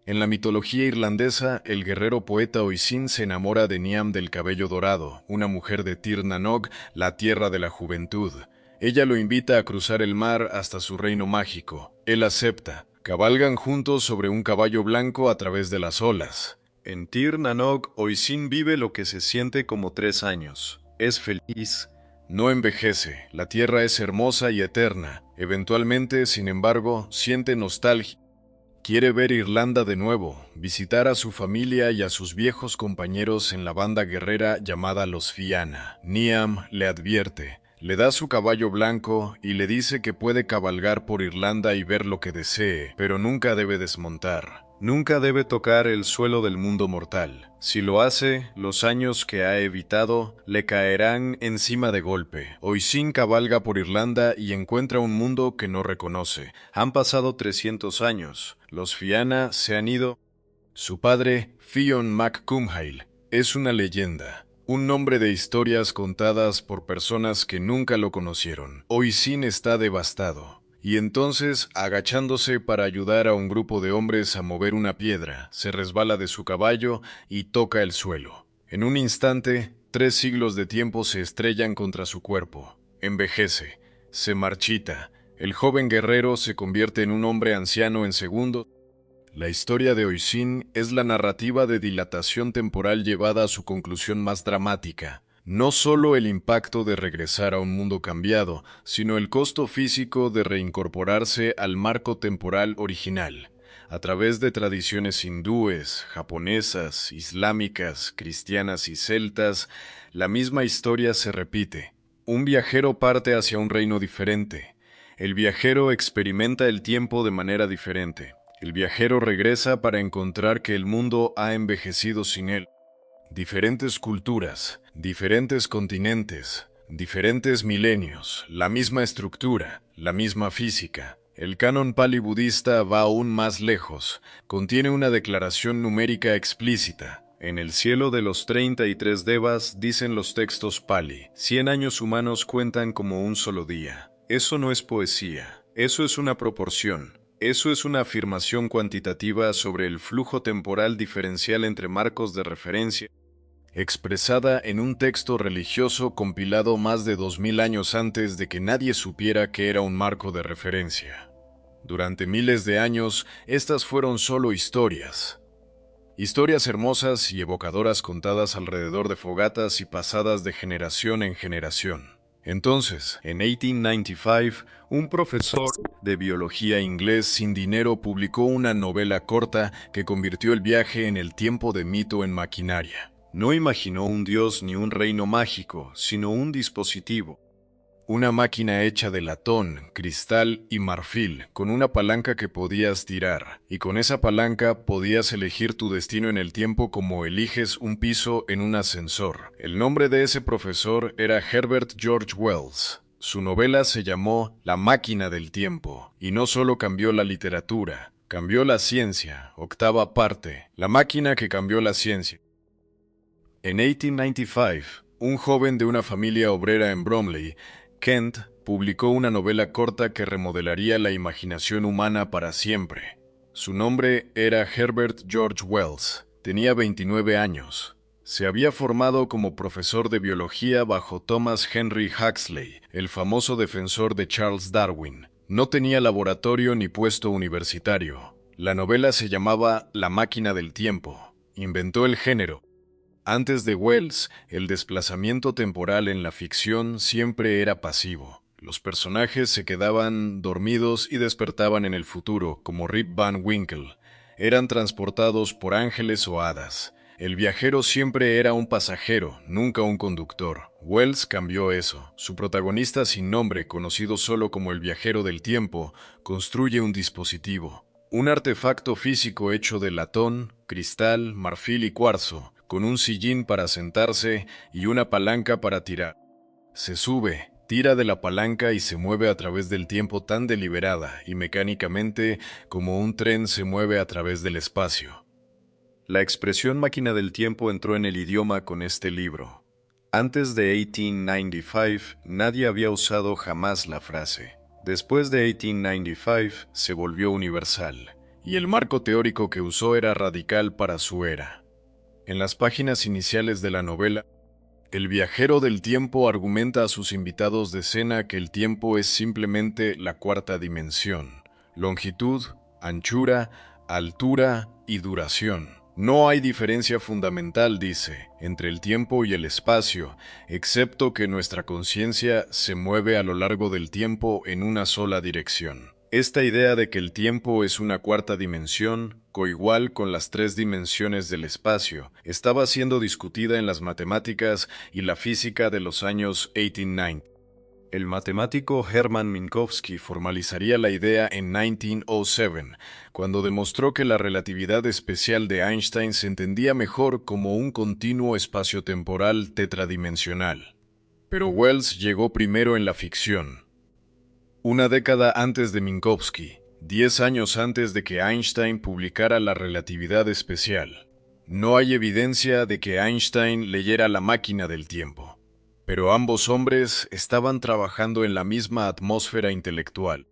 En la mitología irlandesa, el guerrero poeta Oisin se enamora de Niamh del cabello dorado, una mujer de Tir na Nog, la tierra de la juventud. Ella lo invita a cruzar el mar hasta su reino mágico. Él acepta. Cabalgan juntos sobre un caballo blanco a través de las olas. En Tir na Nog, Oisin vive lo que se siente como 3 años. Es feliz. No envejece, la tierra es hermosa y eterna. Eventualmente, sin embargo, siente nostalgia. Quiere ver Irlanda de nuevo, visitar a su familia y a sus viejos compañeros en la banda guerrera llamada los Fianna. Niamh le advierte, le da su caballo blanco y le dice que puede cabalgar por Irlanda y ver lo que desee, pero nunca debe desmontar. Nunca debe tocar el suelo del mundo mortal. Si lo hace, los años que ha evitado le caerán encima de golpe. Oisin cabalga por Irlanda y encuentra un mundo que no reconoce. Han pasado 300 años. Los Fianna se han ido. Su padre, Fionn mac Cumhaill, es una leyenda. Un nombre de historias contadas por personas que nunca lo conocieron. Oisin está devastado. Y entonces, agachándose para ayudar a un grupo de hombres a mover una piedra, se resbala de su caballo y toca el suelo. En un instante, 3 siglos de tiempo se estrellan contra su cuerpo. Envejece, se marchita. El joven guerrero se convierte en un hombre anciano en segundos. La historia de Oisin es la narrativa de dilatación temporal llevada a su conclusión más dramática. No solo el impacto de regresar a un mundo cambiado, sino el costo físico de reincorporarse al marco temporal original. A través de tradiciones hindúes, japonesas, islámicas, cristianas y celtas, la misma historia se repite. Un viajero parte hacia un reino diferente. El viajero experimenta el tiempo de manera diferente. El viajero regresa para encontrar que el mundo ha envejecido sin él. Diferentes culturas, diferentes continentes, diferentes milenios, la misma estructura, la misma física. El canon pali budista va aún más lejos, contiene una declaración numérica explícita. En el cielo de los 33 devas, dicen los textos pali, 100 años humanos cuentan como un solo día. Eso no es poesía, eso es una proporción. Eso es una afirmación cuantitativa sobre el flujo temporal diferencial entre marcos de referencia, expresada en un texto religioso compilado más de 2000 años antes de que nadie supiera que era un marco de referencia. Durante miles de años, estas fueron solo historias. Historias hermosas y evocadoras contadas alrededor de fogatas y pasadas de generación en generación. Entonces, en 1895, un profesor de biología inglés sin dinero publicó una novela corta que convirtió el viaje en el tiempo de mito en maquinaria. No imaginó un dios ni un reino mágico, sino un dispositivo. Una máquina hecha de latón, cristal y marfil, con una palanca que podías tirar, y con esa palanca podías elegir tu destino en el tiempo como eliges un piso en un ascensor. El nombre de ese profesor era Herbert George Wells. Su novela se llamó La máquina del tiempo, y no solo cambió la literatura, cambió la ciencia. Octava parte, La máquina que cambió la ciencia. En 1895, un joven de una familia obrera en Bromley, Kent, publicó una novela corta que remodelaría la imaginación humana para siempre. Su nombre era Herbert George Wells. Tenía 29 años. Se había formado como profesor de biología bajo Thomas Henry Huxley, el famoso defensor de Charles Darwin. No tenía laboratorio ni puesto universitario. La novela se llamaba La máquina del tiempo. Inventó el género. Antes de Wells, el desplazamiento temporal en la ficción siempre era pasivo. Los personajes se quedaban dormidos y despertaban en el futuro, como Rip Van Winkle. Eran transportados por ángeles o hadas. El viajero siempre era un pasajero, nunca un conductor. Wells cambió eso. Su protagonista sin nombre, conocido solo como el viajero del tiempo, construye un dispositivo. Un artefacto físico hecho de latón, cristal, marfil y cuarzo, con un sillín para sentarse y una palanca para tirar. Se sube, tira de la palanca y se mueve a través del tiempo tan deliberada y mecánicamente como un tren se mueve a través del espacio. La expresión máquina del tiempo entró en el idioma con este libro. Antes de 1895, nadie había usado jamás la frase. Después de 1895, se volvió universal, y el marco teórico que usó era radical para su era. En las páginas iniciales de la novela, el viajero del tiempo argumenta a sus invitados de escena que el tiempo es simplemente la cuarta dimensión: longitud, anchura, altura y duración. No hay diferencia fundamental, dice, entre el tiempo y el espacio, excepto que nuestra conciencia se mueve a lo largo del tiempo en una sola dirección. Esta idea de que el tiempo es una cuarta dimensión, coigual con las tres dimensiones del espacio, estaba siendo discutida en las matemáticas y la física de los años 1890. El matemático Hermann Minkowski formalizaría la idea en 1907, cuando demostró que la relatividad especial de Einstein se entendía mejor como un continuo espacio-temporal tetradimensional. Pero Wells llegó primero en la ficción. Una década antes de Minkowski, 10 años antes de que Einstein publicara la relatividad especial. No hay evidencia de que Einstein leyera La máquina del tiempo, pero ambos hombres estaban trabajando en la misma atmósfera intelectual.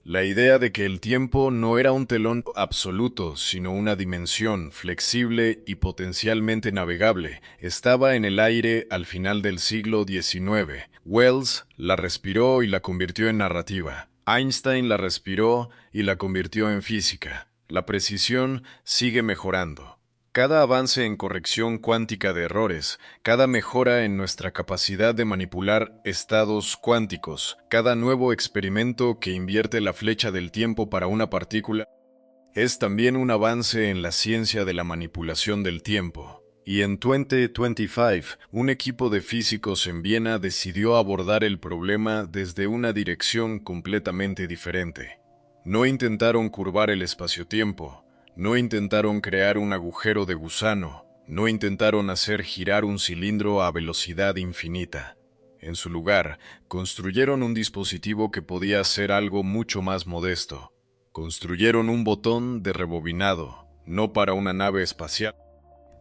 La idea de que el tiempo no era un telón absoluto, sino una dimensión flexible y potencialmente navegable, estaba en el aire al final del siglo XIX. Wells la respiró y la convirtió en narrativa. Einstein la respiró y la convirtió en física. La precisión sigue mejorando. Cada avance en corrección cuántica de errores, cada mejora en nuestra capacidad de manipular estados cuánticos, cada nuevo experimento que invierte la flecha del tiempo para una partícula, es también un avance en la ciencia de la manipulación del tiempo. Y en 2025, un equipo de físicos en Viena decidió abordar el problema desde una dirección completamente diferente. No intentaron curvar el espacio-tiempo. No intentaron crear un agujero de gusano, no intentaron hacer girar un cilindro a velocidad infinita. En su lugar, construyeron un dispositivo que podía hacer algo mucho más modesto. Construyeron un botón de rebobinado, no para una nave espacial,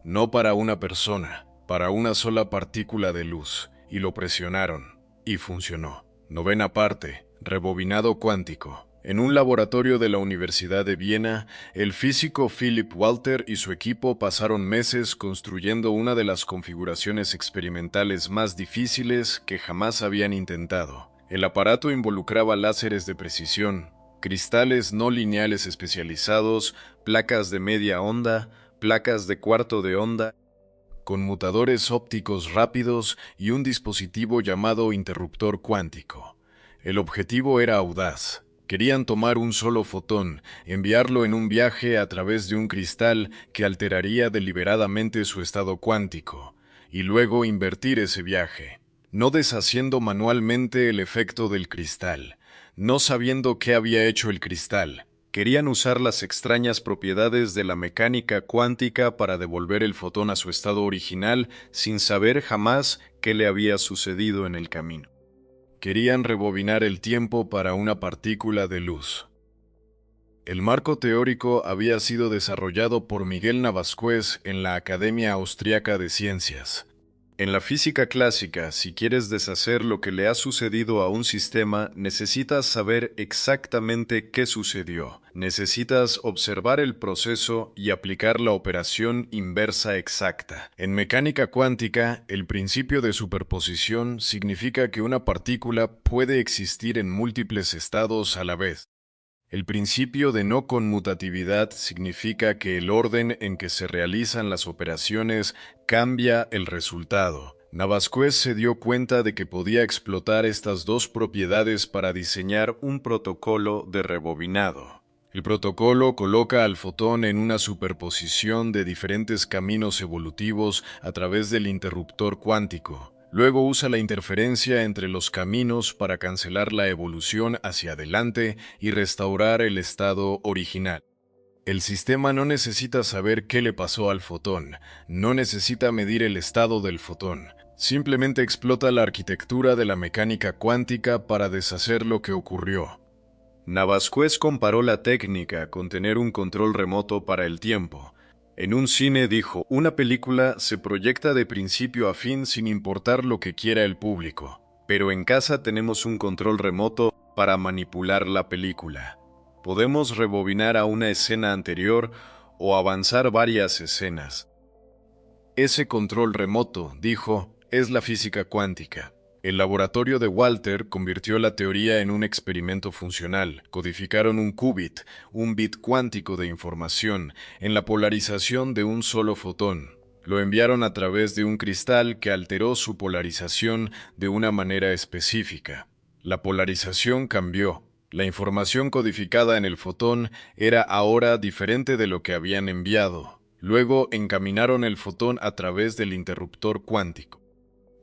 no para una persona, para una sola partícula de luz, y lo presionaron, y funcionó. Novena parte, rebobinado cuántico. En un laboratorio de la Universidad de Viena, el físico Philip Walter y su equipo pasaron meses construyendo una de las configuraciones experimentales más difíciles que jamás habían intentado. El aparato involucraba láseres de precisión, cristales no lineales especializados, placas de media onda, placas de cuarto de onda, conmutadores ópticos rápidos y un dispositivo llamado interruptor cuántico. El objetivo era audaz. Querían tomar un solo fotón, enviarlo en un viaje a través de un cristal que alteraría deliberadamente su estado cuántico, y luego invertir ese viaje. no deshaciendo manualmente el efecto del cristal, no sabiendo qué había hecho el cristal. Querían usar las extrañas propiedades de la mecánica cuántica para devolver el fotón a su estado original sin saber jamás qué le había sucedido en el camino. Querían rebobinar el tiempo para una partícula de luz. El marco teórico había sido desarrollado por Miguel Navascués en la Academia Austriaca de Ciencias. En la física clásica, si quieres deshacer lo que le ha sucedido a un sistema, necesitas saber exactamente qué sucedió. Necesitas observar el proceso y aplicar la operación inversa exacta. En mecánica cuántica, el principio de superposición significa que una partícula puede existir en múltiples estados a la vez. El principio de no conmutatividad significa que el orden en que se realizan las operaciones cambia el resultado. Navascués se dio cuenta de que podía explotar estas dos propiedades para diseñar un protocolo de rebobinado. El protocolo coloca al fotón en una superposición de diferentes caminos evolutivos a través del interruptor cuántico. Luego usa la interferencia entre los caminos para cancelar la evolución hacia adelante y restaurar el estado original. El sistema no necesita saber qué le pasó al fotón, no necesita medir el estado del fotón. Simplemente explota la arquitectura de la mecánica cuántica para deshacer lo que ocurrió. Navascués comparó la técnica con tener un control remoto para el tiempo. En un cine dijo, una película se proyecta de principio a fin sin importar lo que quiera el público, pero en casa tenemos un control remoto para manipular la película. Podemos rebobinar a una escena anterior o avanzar varias escenas. Ese control remoto, dijo, es la física cuántica. El laboratorio de Walter convirtió la teoría en un experimento funcional. Codificaron un qubit, un bit cuántico de información, en la polarización de un solo fotón. Lo enviaron a través de un cristal que alteró su polarización de una manera específica. La polarización cambió. La información codificada en el fotón era ahora diferente de lo que habían enviado. Luego encaminaron el fotón a través del interruptor cuántico.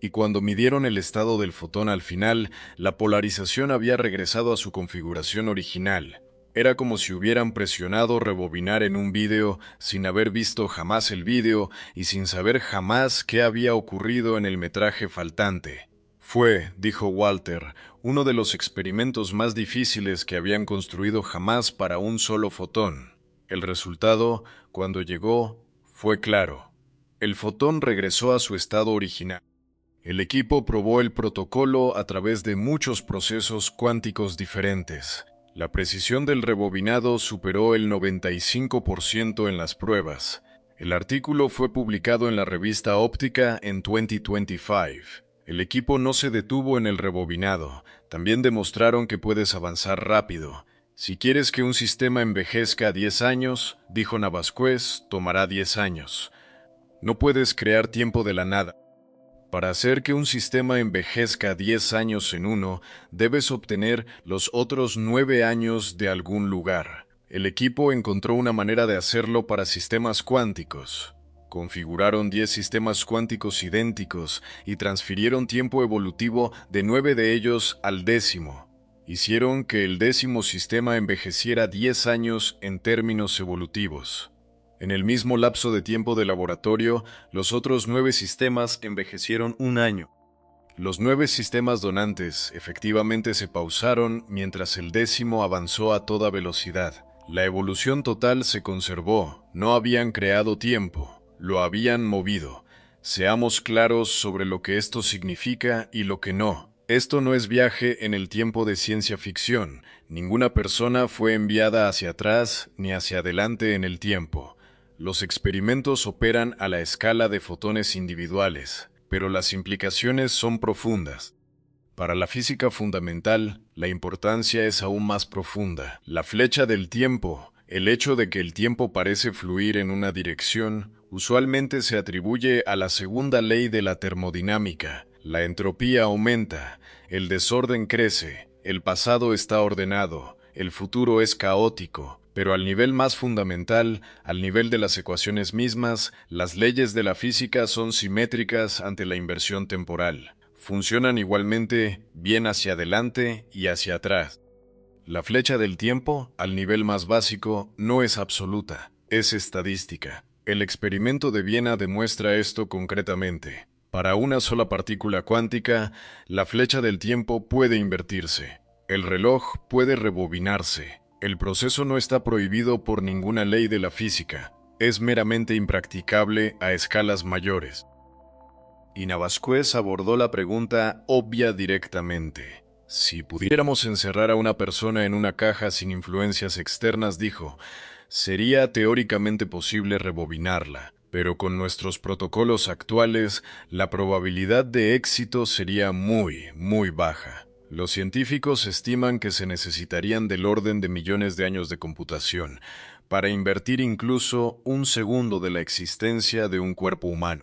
Y cuando midieron el estado del fotón al final, la polarización había regresado a su configuración original. Era como si hubieran presionado rebobinar en un vídeo sin haber visto jamás el vídeo y sin saber jamás qué había ocurrido en el metraje faltante. Fue, dijo Walter, uno de los experimentos más difíciles que habían construido jamás para un solo fotón. El resultado, cuando llegó, fue claro. El fotón regresó a su estado original. El equipo probó el protocolo a través de muchos procesos cuánticos diferentes. La precisión del rebobinado superó el 95% en las pruebas. El artículo fue publicado en la revista Óptica en 2025. El equipo no se detuvo en el rebobinado. También demostraron que puedes avanzar rápido. Si quieres que un sistema envejezca 10 años, dijo Navascués, tomará 10 años. No puedes crear tiempo de la nada. Para hacer que un sistema envejezca 10 años en uno, debes obtener los otros 9 años de algún lugar. El equipo encontró una manera de hacerlo para sistemas cuánticos. Configuraron 10 sistemas cuánticos idénticos y transfirieron tiempo evolutivo de 9 de ellos al 10º. Hicieron que el 10º sistema envejeciera 10 años en términos evolutivos. En el mismo lapso de tiempo de laboratorio, los otros 9 sistemas envejecieron 1 año. Los 9 sistemas donantes efectivamente se pausaron mientras el 10º avanzó a toda velocidad. La evolución total se conservó, no habían creado tiempo, lo habían movido. Seamos claros sobre lo que esto significa y lo que no. Esto no es viaje en el tiempo de ciencia ficción. Ninguna persona fue enviada hacia atrás ni hacia adelante en el tiempo. Los experimentos operan a la escala de fotones individuales, pero las implicaciones son profundas. Para la física fundamental, la importancia es aún más profunda. La flecha del tiempo, el hecho de que el tiempo parece fluir en una dirección, usualmente se atribuye a la segunda ley de la termodinámica. La entropía aumenta, el desorden crece, el pasado está ordenado, el futuro es caótico. Pero al nivel más fundamental, al nivel de las ecuaciones mismas, las leyes de la física son simétricas ante la inversión temporal. Funcionan igualmente bien hacia adelante y hacia atrás. La flecha del tiempo, al nivel más básico, no es absoluta, es estadística. El experimento de Viena demuestra esto concretamente. Para una sola partícula cuántica, la flecha del tiempo puede invertirse. El reloj puede rebobinarse. El proceso no está prohibido por ninguna ley de la física. Es meramente impracticable a escalas mayores. Y Navascués abordó la pregunta obvia directamente. Si pudiéramos encerrar a una persona en una caja sin influencias externas, dijo, sería teóricamente posible rebobinarla, pero con nuestros protocolos actuales, la probabilidad de éxito sería muy baja. Los científicos estiman que se necesitarían del orden de millones de años de computación para invertir incluso un segundo de la existencia de un cuerpo humano.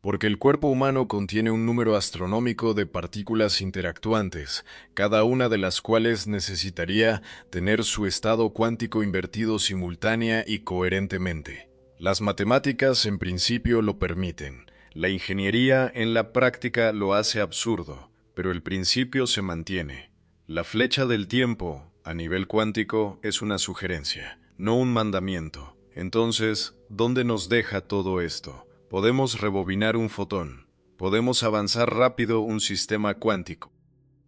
Porque el cuerpo humano contiene un número astronómico de partículas interactuantes, cada una de las cuales necesitaría tener su estado cuántico invertido simultánea y coherentemente. Las matemáticas en principio lo permiten. La ingeniería en la práctica lo hace absurdo, pero el principio se mantiene. La flecha del tiempo, a nivel cuántico, es una sugerencia, no un mandamiento. Entonces, ¿dónde nos deja todo esto? Podemos rebobinar un fotón. Podemos avanzar rápido un sistema cuántico.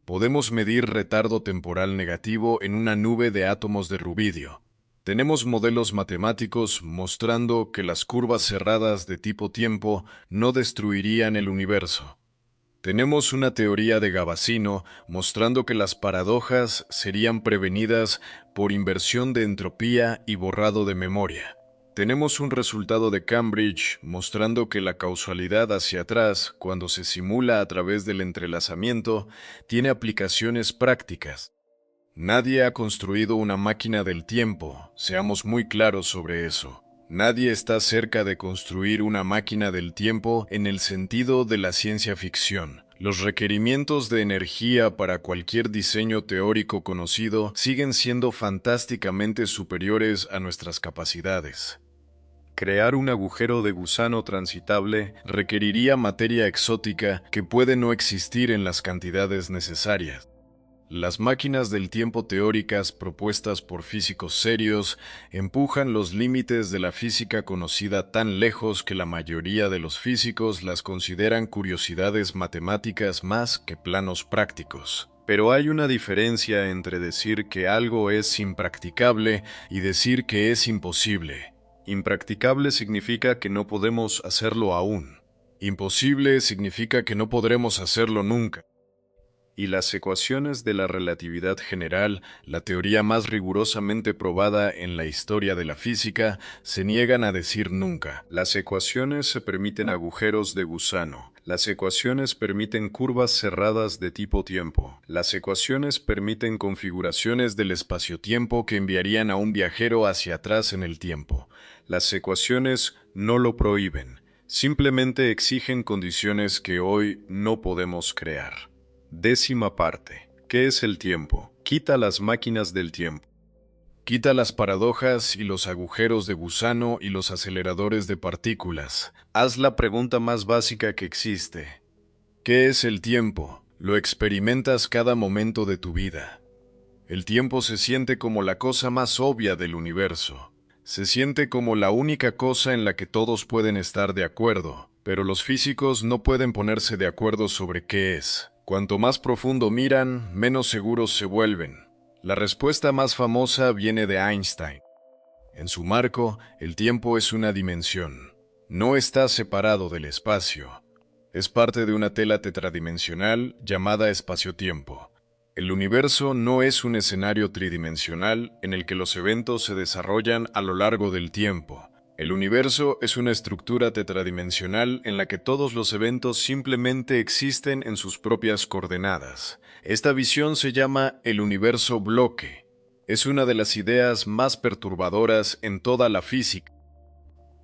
Podemos medir retardo temporal negativo en una nube de átomos de rubidio. Tenemos modelos matemáticos mostrando que las curvas cerradas de tipo tiempo no destruirían el universo. Tenemos una teoría de Gavassino mostrando que las paradojas serían prevenidas por inversión de entropía y borrado de memoria. Tenemos un resultado de Cambridge mostrando que la causalidad hacia atrás, cuando se simula a través del entrelazamiento, tiene aplicaciones prácticas. Nadie ha construido una máquina del tiempo, seamos muy claros sobre eso. Nadie está cerca de construir una máquina del tiempo en el sentido de la ciencia ficción. Los requerimientos de energía para cualquier diseño teórico conocido siguen siendo fantásticamente superiores a nuestras capacidades. Crear un agujero de gusano transitable requeriría materia exótica que puede no existir en las cantidades necesarias. Las máquinas del tiempo teóricas propuestas por físicos serios empujan los límites de la física conocida tan lejos que la mayoría de los físicos las consideran curiosidades matemáticas más que planos prácticos. Pero hay una diferencia entre decir que algo es impracticable y decir que es imposible. Impracticable significa que no podemos hacerlo aún. Imposible significa que no podremos hacerlo nunca. Y las ecuaciones de la relatividad general, la teoría más rigurosamente probada en la historia de la física, se niegan a decir nunca. Las ecuaciones se permiten agujeros de gusano. Las ecuaciones permiten curvas cerradas de tipo tiempo. Las ecuaciones permiten configuraciones del espacio-tiempo que enviarían a un viajero hacia atrás en el tiempo. Las ecuaciones no lo prohíben, simplemente exigen condiciones que hoy no podemos crear. 10ª parte. ¿Qué es el tiempo? Quita las máquinas del tiempo. Quita las paradojas y los agujeros de gusano y los aceleradores de partículas. Haz la pregunta más básica que existe. ¿Qué es el tiempo? Lo experimentas cada momento de tu vida. El tiempo se siente como la cosa más obvia del universo. Se siente como la única cosa en la que todos pueden estar de acuerdo, pero los físicos no pueden ponerse de acuerdo sobre qué es. Cuanto más profundo miran, menos seguros se vuelven. La respuesta más famosa viene de Einstein. En su marco, el tiempo es una dimensión. No está separado del espacio. Es parte de una tela tetradimensional llamada espacio-tiempo. El universo no es un escenario tridimensional en el que los eventos se desarrollan a lo largo del tiempo. El universo es una estructura tetradimensional en la que todos los eventos simplemente existen en sus propias coordenadas. Esta visión se llama el universo bloque. Es una de las ideas más perturbadoras en toda la física.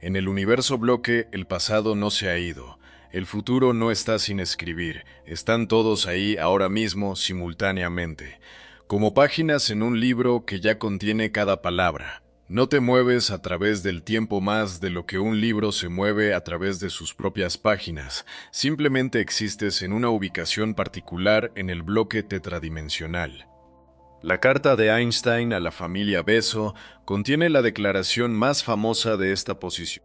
En el universo bloque, el pasado no se ha ido. El futuro no está sin escribir, están todos ahí ahora mismo simultáneamente, como páginas en un libro que ya contiene cada palabra. No te mueves a través del tiempo más de lo que un libro se mueve a través de sus propias páginas. Simplemente existes en una ubicación particular en el bloque tetradimensional. La carta de Einstein a la familia Besso contiene la declaración más famosa de esta posición.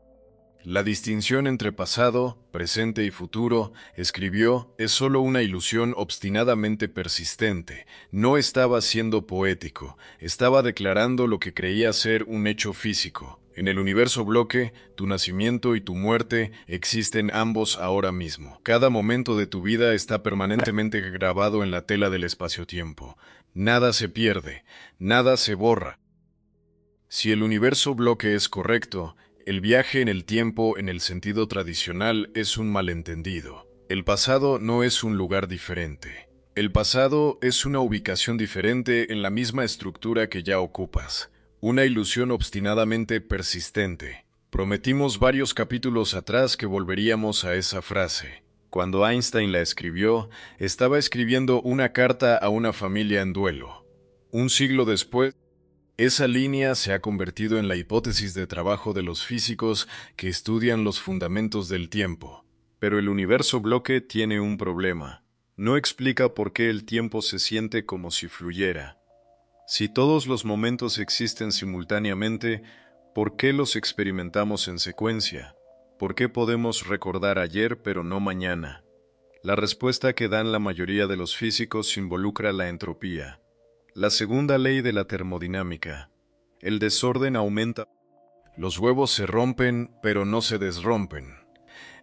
La distinción entre pasado, presente y futuro, escribió, es solo una ilusión obstinadamente persistente. No estaba siendo poético, estaba declarando lo que creía ser un hecho físico. En el universo bloque, tu nacimiento y tu muerte existen ambos ahora mismo. Cada momento de tu vida está permanentemente grabado en la tela del espacio-tiempo. Nada se pierde, nada se borra. Si el universo bloque es correcto, el viaje en el tiempo en el sentido tradicional es un malentendido. El pasado no es un lugar diferente. El pasado es una ubicación diferente en la misma estructura que ya ocupas. Una ilusión obstinadamente persistente. Prometimos varios capítulos atrás que volveríamos a esa frase. Cuando Einstein la escribió, estaba escribiendo una carta a una familia en duelo. Un siglo después, esa línea se ha convertido en la hipótesis de trabajo de los físicos que estudian los fundamentos del tiempo. Pero el universo bloque tiene un problema. No explica por qué el tiempo se siente como si fluyera. Si todos los momentos existen simultáneamente, ¿por qué los experimentamos en secuencia? ¿Por qué podemos recordar ayer pero no mañana? La respuesta que dan la mayoría de los físicos involucra la entropía. La segunda ley de la termodinámica. El desorden aumenta. Los huevos se rompen, pero no se desrompen.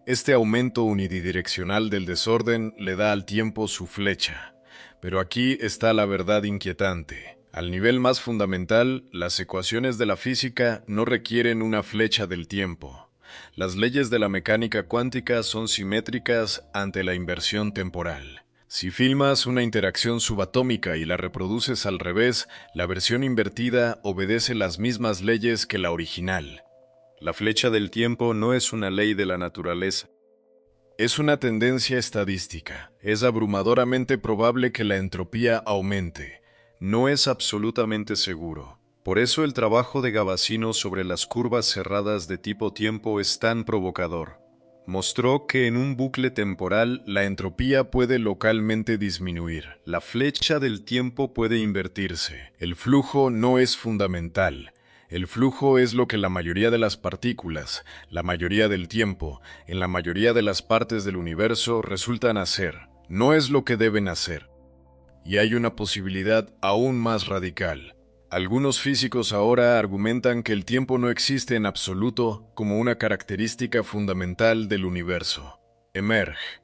Este aumento unidireccional del desorden le da al tiempo su flecha. Pero aquí está la verdad inquietante. Al nivel más fundamental, las ecuaciones de la física no requieren una flecha del tiempo. Las leyes de la mecánica cuántica son simétricas ante la inversión temporal. Si filmas una interacción subatómica y la reproduces al revés, la versión invertida obedece las mismas leyes que la original. La flecha del tiempo no es una ley de la naturaleza. Es una tendencia estadística. Es abrumadoramente probable que la entropía aumente. No es absolutamente seguro. Por eso el trabajo de Gavassino sobre las curvas cerradas de tipo tiempo es tan provocador. Mostró que en un bucle temporal la entropía puede localmente disminuir. La flecha del tiempo puede invertirse. El flujo no es fundamental. El flujo es lo que la mayoría de las partículas, la mayoría del tiempo, en la mayoría de las partes del universo resultan hacer. No es lo que deben hacer. Y hay una posibilidad aún más radical. Algunos físicos ahora argumentan que el tiempo no existe en absoluto como una característica fundamental del universo. Emerge.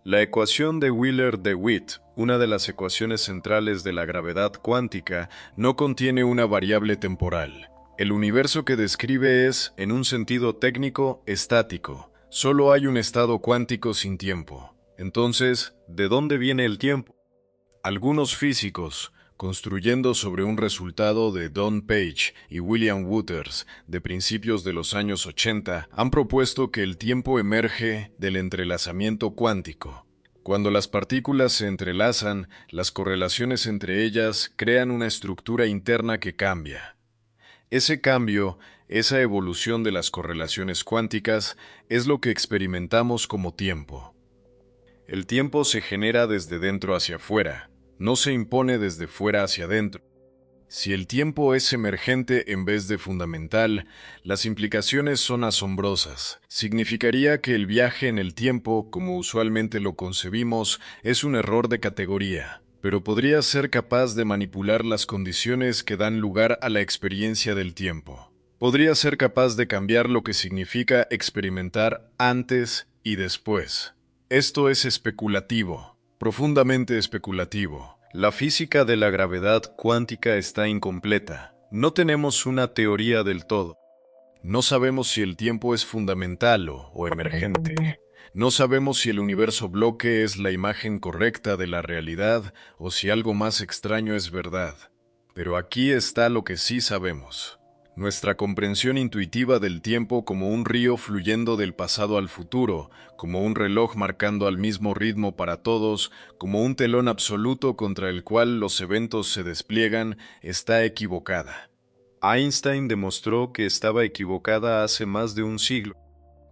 La ecuación de Wheeler-DeWitt, una de las ecuaciones centrales de la gravedad cuántica, no contiene una variable temporal. El universo que describe es, en un sentido técnico, estático. Solo hay un estado cuántico sin tiempo. Entonces, ¿de dónde viene el tiempo? Algunos físicos, construyendo sobre un resultado de Don Page y William Wouters de principios de los años 80, han propuesto que el tiempo emerge del entrelazamiento cuántico. Cuando las partículas se entrelazan, las correlaciones entre ellas crean una estructura interna que cambia. Ese cambio, esa evolución de las correlaciones cuánticas, es lo que experimentamos como tiempo. El tiempo se genera desde dentro hacia afuera. No se impone desde fuera hacia adentro. Si el tiempo es emergente en vez de fundamental, las implicaciones son asombrosas. Significaría que el viaje en el tiempo, como usualmente lo concebimos, es un error de categoría, pero podría ser capaz de manipular las condiciones que dan lugar a la experiencia del tiempo. Podría ser capaz de cambiar lo que significa experimentar antes y después. Esto es especulativo. Profundamente especulativo. La física de la gravedad cuántica está incompleta. No tenemos una teoría del todo. No sabemos si el tiempo es fundamental o emergente. No sabemos si el universo bloque es la imagen correcta de la realidad o si algo más extraño es verdad. Pero aquí está lo que sí sabemos. Nuestra comprensión intuitiva del tiempo como un río fluyendo del pasado al futuro, como un reloj marcando al mismo ritmo para todos, como un telón absoluto contra el cual los eventos se despliegan, está equivocada. Einstein demostró que estaba equivocada hace más de un siglo.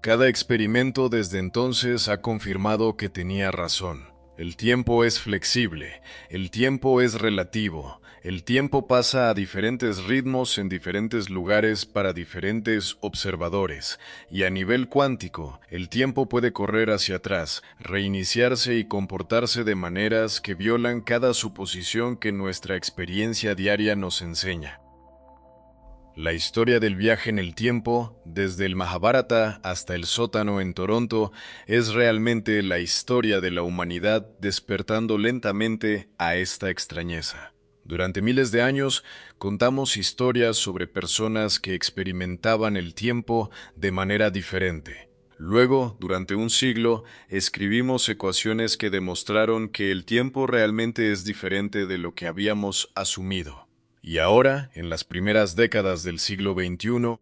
Cada experimento desde entonces ha confirmado que tenía razón. El tiempo es flexible, el tiempo es relativo, el tiempo pasa a diferentes ritmos en diferentes lugares para diferentes observadores, y a nivel cuántico, el tiempo puede correr hacia atrás, reiniciarse y comportarse de maneras que violan cada suposición que nuestra experiencia diaria nos enseña. La historia del viaje en el tiempo, desde el Mahabharata hasta el sótano en Toronto, es realmente la historia de la humanidad despertando lentamente a esta extrañeza. Durante miles de años, contamos historias sobre personas que experimentaban el tiempo de manera diferente. Luego, durante un siglo, escribimos ecuaciones que demostraron que el tiempo realmente es diferente de lo que habíamos asumido. Y ahora, en las primeras décadas del siglo XXI,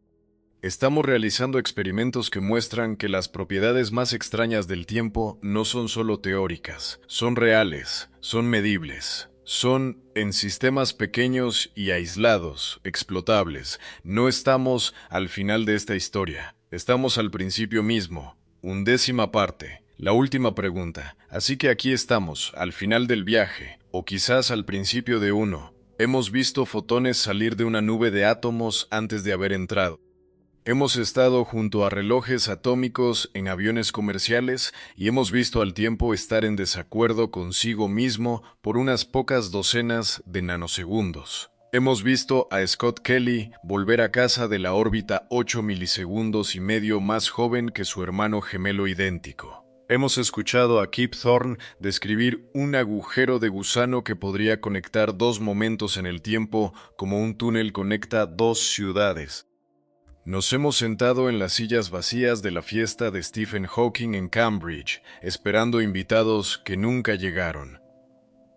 estamos realizando experimentos que muestran que las propiedades más extrañas del tiempo no son solo teóricas, son reales, son medibles, son en sistemas pequeños y aislados, explotables. No estamos al final de esta historia, estamos al principio mismo, undécima parte. La última pregunta. Así que aquí estamos, al final del viaje, o quizás al principio de uno. Hemos visto fotones salir de una nube de átomos antes de haber entrado. Hemos estado junto a relojes atómicos en aviones comerciales y hemos visto al tiempo estar en desacuerdo consigo mismo por unas pocas docenas de nanosegundos. Hemos visto a Scott Kelly volver a casa de la órbita 8 milisegundos y medio más joven que su hermano gemelo idéntico. Hemos escuchado a Kip Thorne describir un agujero de gusano que podría conectar dos momentos en el tiempo como un túnel conecta dos ciudades. Nos hemos sentado en las sillas vacías de la fiesta de Stephen Hawking en Cambridge, esperando invitados que nunca llegaron.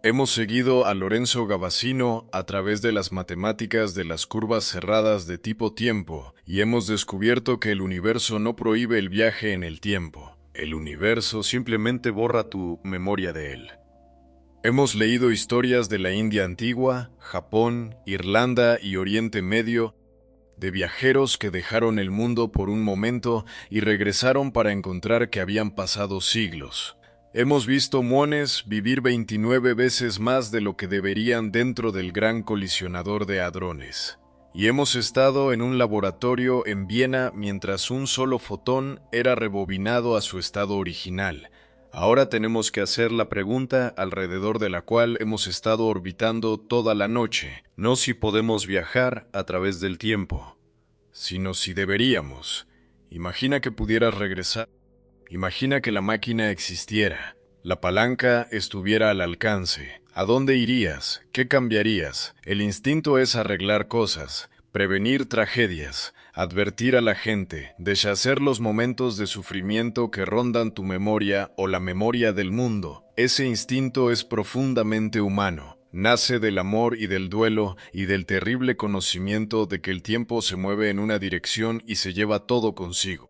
Hemos seguido a Lorenzo Gavassino a través de las matemáticas de las curvas cerradas de tipo tiempo y hemos descubierto que el universo no prohíbe el viaje en el tiempo. El universo simplemente borra tu memoria de él. Hemos leído historias de la India antigua, Japón, Irlanda y Oriente Medio, de viajeros que dejaron el mundo por un momento y regresaron para encontrar que habían pasado siglos. Hemos visto muones vivir 29 veces más de lo que deberían dentro del gran colisionador de hadrones. Y hemos estado en un laboratorio en Viena mientras un solo fotón era rebobinado a su estado original. Ahora tenemos que hacer la pregunta alrededor de la cual hemos estado orbitando toda la noche, no si podemos viajar a través del tiempo, sino si deberíamos. Imagina que pudieras regresar. Imagina que la máquina existiera, la palanca estuviera al alcance. ¿A dónde irías? ¿Qué cambiarías? El instinto es arreglar cosas, prevenir tragedias, advertir a la gente, deshacer los momentos de sufrimiento que rondan tu memoria o la memoria del mundo. Ese instinto es profundamente humano. Nace del amor y del duelo y del terrible conocimiento de que el tiempo se mueve en una dirección y se lleva todo consigo.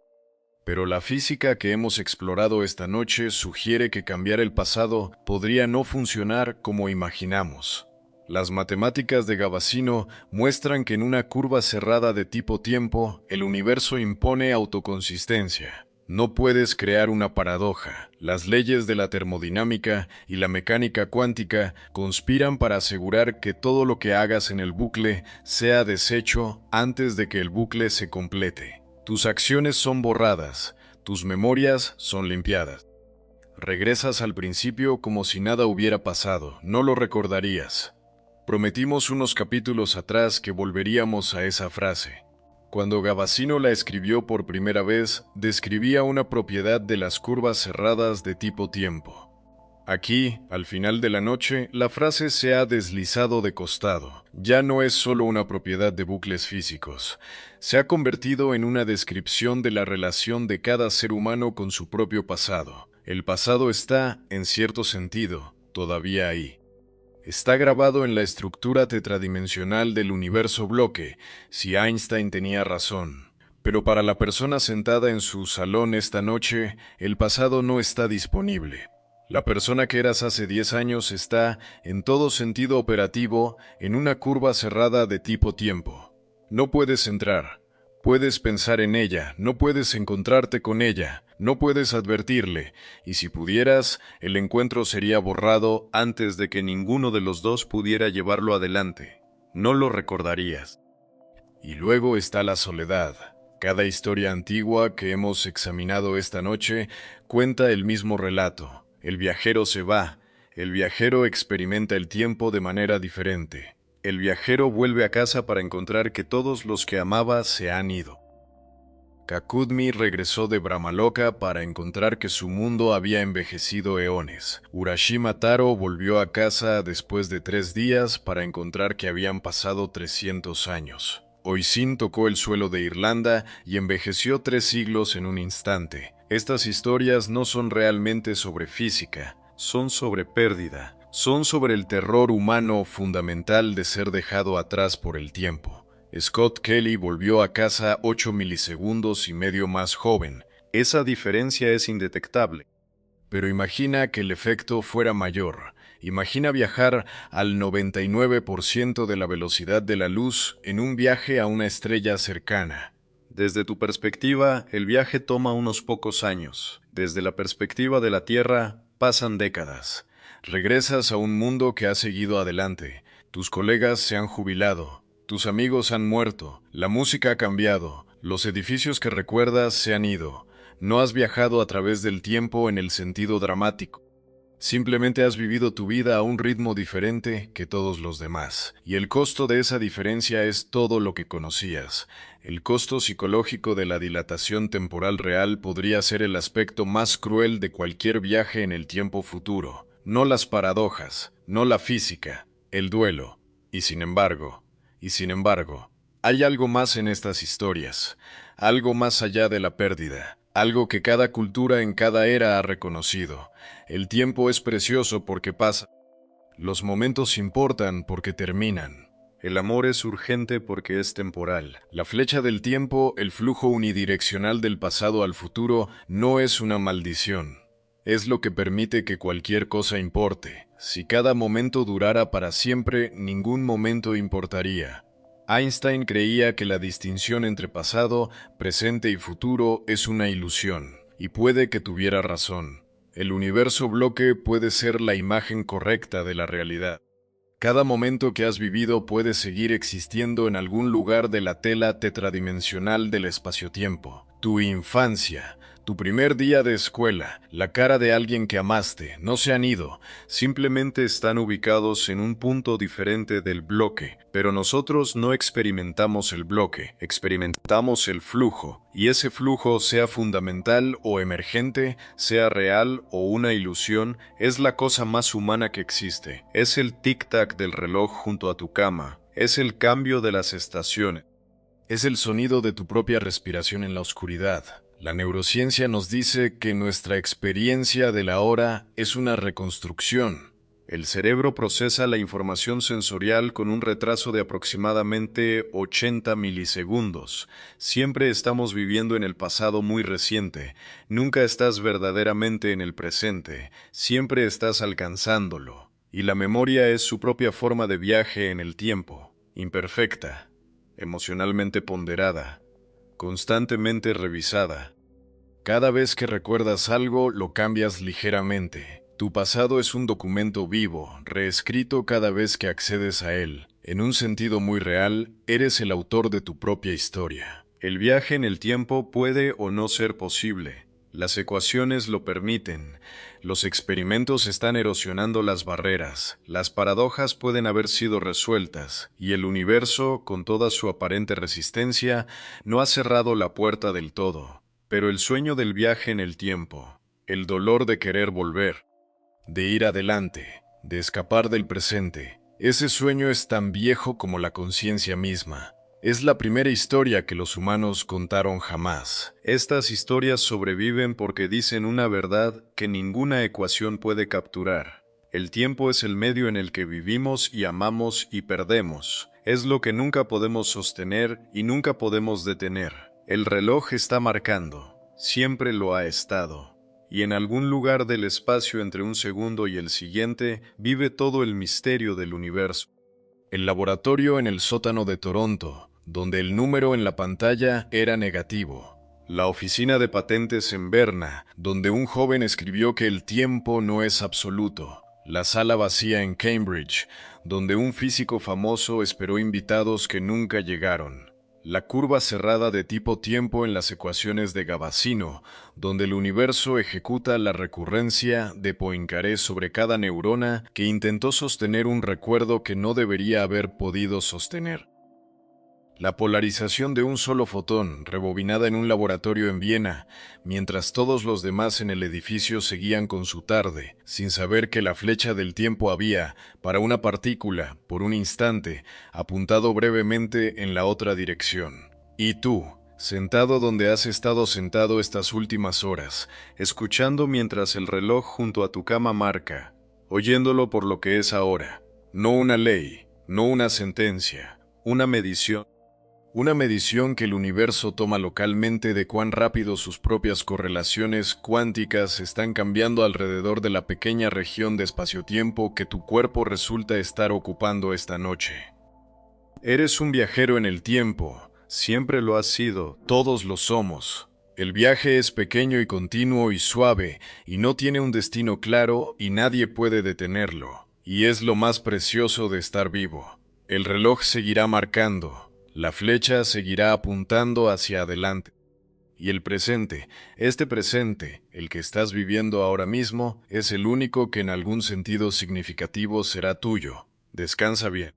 Pero la física que hemos explorado esta noche sugiere que cambiar el pasado podría no funcionar como imaginamos. Las matemáticas de Gavassino muestran que en una curva cerrada de tipo tiempo, el universo impone autoconsistencia. No puedes crear una paradoja. Las leyes de la termodinámica y la mecánica cuántica conspiran para asegurar que todo lo que hagas en el bucle sea deshecho antes de que el bucle se complete. Tus acciones son borradas, tus memorias son limpiadas. Regresas al principio como si nada hubiera pasado, no lo recordarías. Prometimos unos capítulos atrás que volveríamos a esa frase. Cuando Gavassino la escribió por primera vez, describía una propiedad de las curvas cerradas de tipo tiempo. Aquí, al final de la noche, la frase se ha deslizado de costado. Ya no es solo una propiedad de bucles físicos. Se ha convertido en una descripción de la relación de cada ser humano con su propio pasado. El pasado está, en cierto sentido, todavía ahí. Está grabado en la estructura tetradimensional del universo bloque, si Einstein tenía razón. Pero para la persona sentada en su salón esta noche, el pasado no está disponible. La persona que eras hace 10 años está, en todo sentido operativo, en una curva cerrada de tipo tiempo. No puedes entrar. Puedes pensar en ella, no puedes encontrarte con ella, no puedes advertirle, y si pudieras, el encuentro sería borrado antes de que ninguno de los dos pudiera llevarlo adelante. No lo recordarías. Y luego está la soledad. Cada historia antigua que hemos examinado esta noche cuenta el mismo relato. El viajero se va, el viajero experimenta el tiempo de manera diferente. El viajero vuelve a casa para encontrar que todos los que amaba se han ido. Kakudmi regresó de Brahmaloka para encontrar que su mundo había envejecido eones. Urashima Taro volvió a casa después de 3 días para encontrar que habían pasado 300 años. Oisin tocó el suelo de Irlanda y envejeció 3 siglos en un instante. Estas historias no son realmente sobre física, son sobre pérdida. Son sobre el terror humano fundamental de ser dejado atrás por el tiempo. Scott Kelly volvió a casa 8 milisegundos y medio más joven. Esa diferencia es indetectable. Pero imagina que el efecto fuera mayor. Imagina viajar al 99% de la velocidad de la luz en un viaje a una estrella cercana. Desde tu perspectiva, el viaje toma unos pocos años. Desde la perspectiva de la Tierra, pasan décadas. Regresas a un mundo que ha seguido adelante. Tus colegas se han jubilado, tus amigos han muerto, la música ha cambiado, los edificios que recuerdas se han ido. No has viajado a través del tiempo en el sentido dramático. Simplemente has vivido tu vida a un ritmo diferente que todos los demás. Y el costo de esa diferencia es todo lo que conocías. El costo psicológico de la dilatación temporal real podría ser el aspecto más cruel de cualquier viaje en el tiempo futuro. No las paradojas, no la física, el duelo. Y sin embargo, hay algo más en estas historias, algo más allá de la pérdida, algo que cada cultura en cada era ha reconocido. El tiempo es precioso porque pasa. Los momentos importan porque terminan. El amor es urgente porque es temporal. La flecha del tiempo, el flujo unidireccional del pasado al futuro, no es una maldición. Es lo que permite que cualquier cosa importe. Si cada momento durara para siempre, ningún momento importaría. Einstein creía que la distinción entre pasado, presente y futuro es una ilusión, y puede que tuviera razón. El universo bloque puede ser la imagen correcta de la realidad. Cada momento que has vivido puede seguir existiendo en algún lugar de la tela tetradimensional del espacio-tiempo. Tu infancia, tu primer día de escuela, la cara de alguien que amaste, no se han ido, simplemente están ubicados en un punto diferente del bloque, pero nosotros no experimentamos el bloque, experimentamos el flujo, y ese flujo, sea fundamental o emergente, sea real o una ilusión, es la cosa más humana que existe, es el tic-tac del reloj junto a tu cama, es el cambio de las estaciones, es el sonido de tu propia respiración en la oscuridad. La neurociencia nos dice que nuestra experiencia de la hora es una reconstrucción. El cerebro procesa la información sensorial con un retraso de aproximadamente 80 milisegundos. Siempre estamos viviendo en el pasado muy reciente. Nunca estás verdaderamente en el presente. Siempre estás alcanzándolo. Y la memoria es su propia forma de viaje en el tiempo. Imperfecta, emocionalmente ponderada, constantemente revisada. Cada vez que recuerdas algo, lo cambias ligeramente. Tu pasado es un documento vivo, reescrito cada vez que accedes a él. En un sentido muy real, eres el autor de tu propia historia. El viaje en el tiempo puede o no ser posible. Las ecuaciones lo permiten. Los experimentos están erosionando las barreras. Las paradojas pueden haber sido resueltas, y el universo, con toda su aparente resistencia, no ha cerrado la puerta del todo. Pero el sueño del viaje en el tiempo, el dolor de querer volver, de ir adelante, de escapar del presente, ese sueño es tan viejo como la conciencia misma. Es la primera historia que los humanos contaron jamás. Estas historias sobreviven porque dicen una verdad que ninguna ecuación puede capturar. El tiempo es el medio en el que vivimos y amamos y perdemos. Es lo que nunca podemos sostener y nunca podemos detener. El reloj está marcando, siempre lo ha estado, y en algún lugar del espacio entre un segundo y el siguiente vive todo el misterio del universo. El laboratorio en el sótano de Toronto, donde el número en la pantalla era negativo. La oficina de patentes en Berna, donde un joven escribió que el tiempo no es absoluto. La sala vacía en Cambridge, donde un físico famoso esperó invitados que nunca llegaron. La curva cerrada de tipo tiempo en las ecuaciones de Gavassino, donde el universo ejecuta la recurrencia de Poincaré sobre cada neurona que intentó sostener un recuerdo que no debería haber podido sostener. La polarización de un solo fotón, rebobinada en un laboratorio en Viena, mientras todos los demás en el edificio seguían con su tarde, sin saber que la flecha del tiempo había, para una partícula, por un instante, apuntado brevemente en la otra dirección. Y tú, sentado donde has estado sentado estas últimas horas, escuchando mientras el reloj junto a tu cama marca, oyéndolo por lo que es ahora, no una ley, no una sentencia, una medición. Una medición que el universo toma localmente de cuán rápido sus propias correlaciones cuánticas están cambiando alrededor de la pequeña región de espacio-tiempo que tu cuerpo resulta estar ocupando esta noche. Eres un viajero en el tiempo, siempre lo has sido, todos lo somos. El viaje es pequeño y continuo y suave, y no tiene un destino claro y nadie puede detenerlo. Y es lo más precioso de estar vivo. El reloj seguirá marcando. La flecha seguirá apuntando hacia adelante. Y el presente, este presente, el que estás viviendo ahora mismo, es el único que en algún sentido significativo será tuyo. Descansa bien.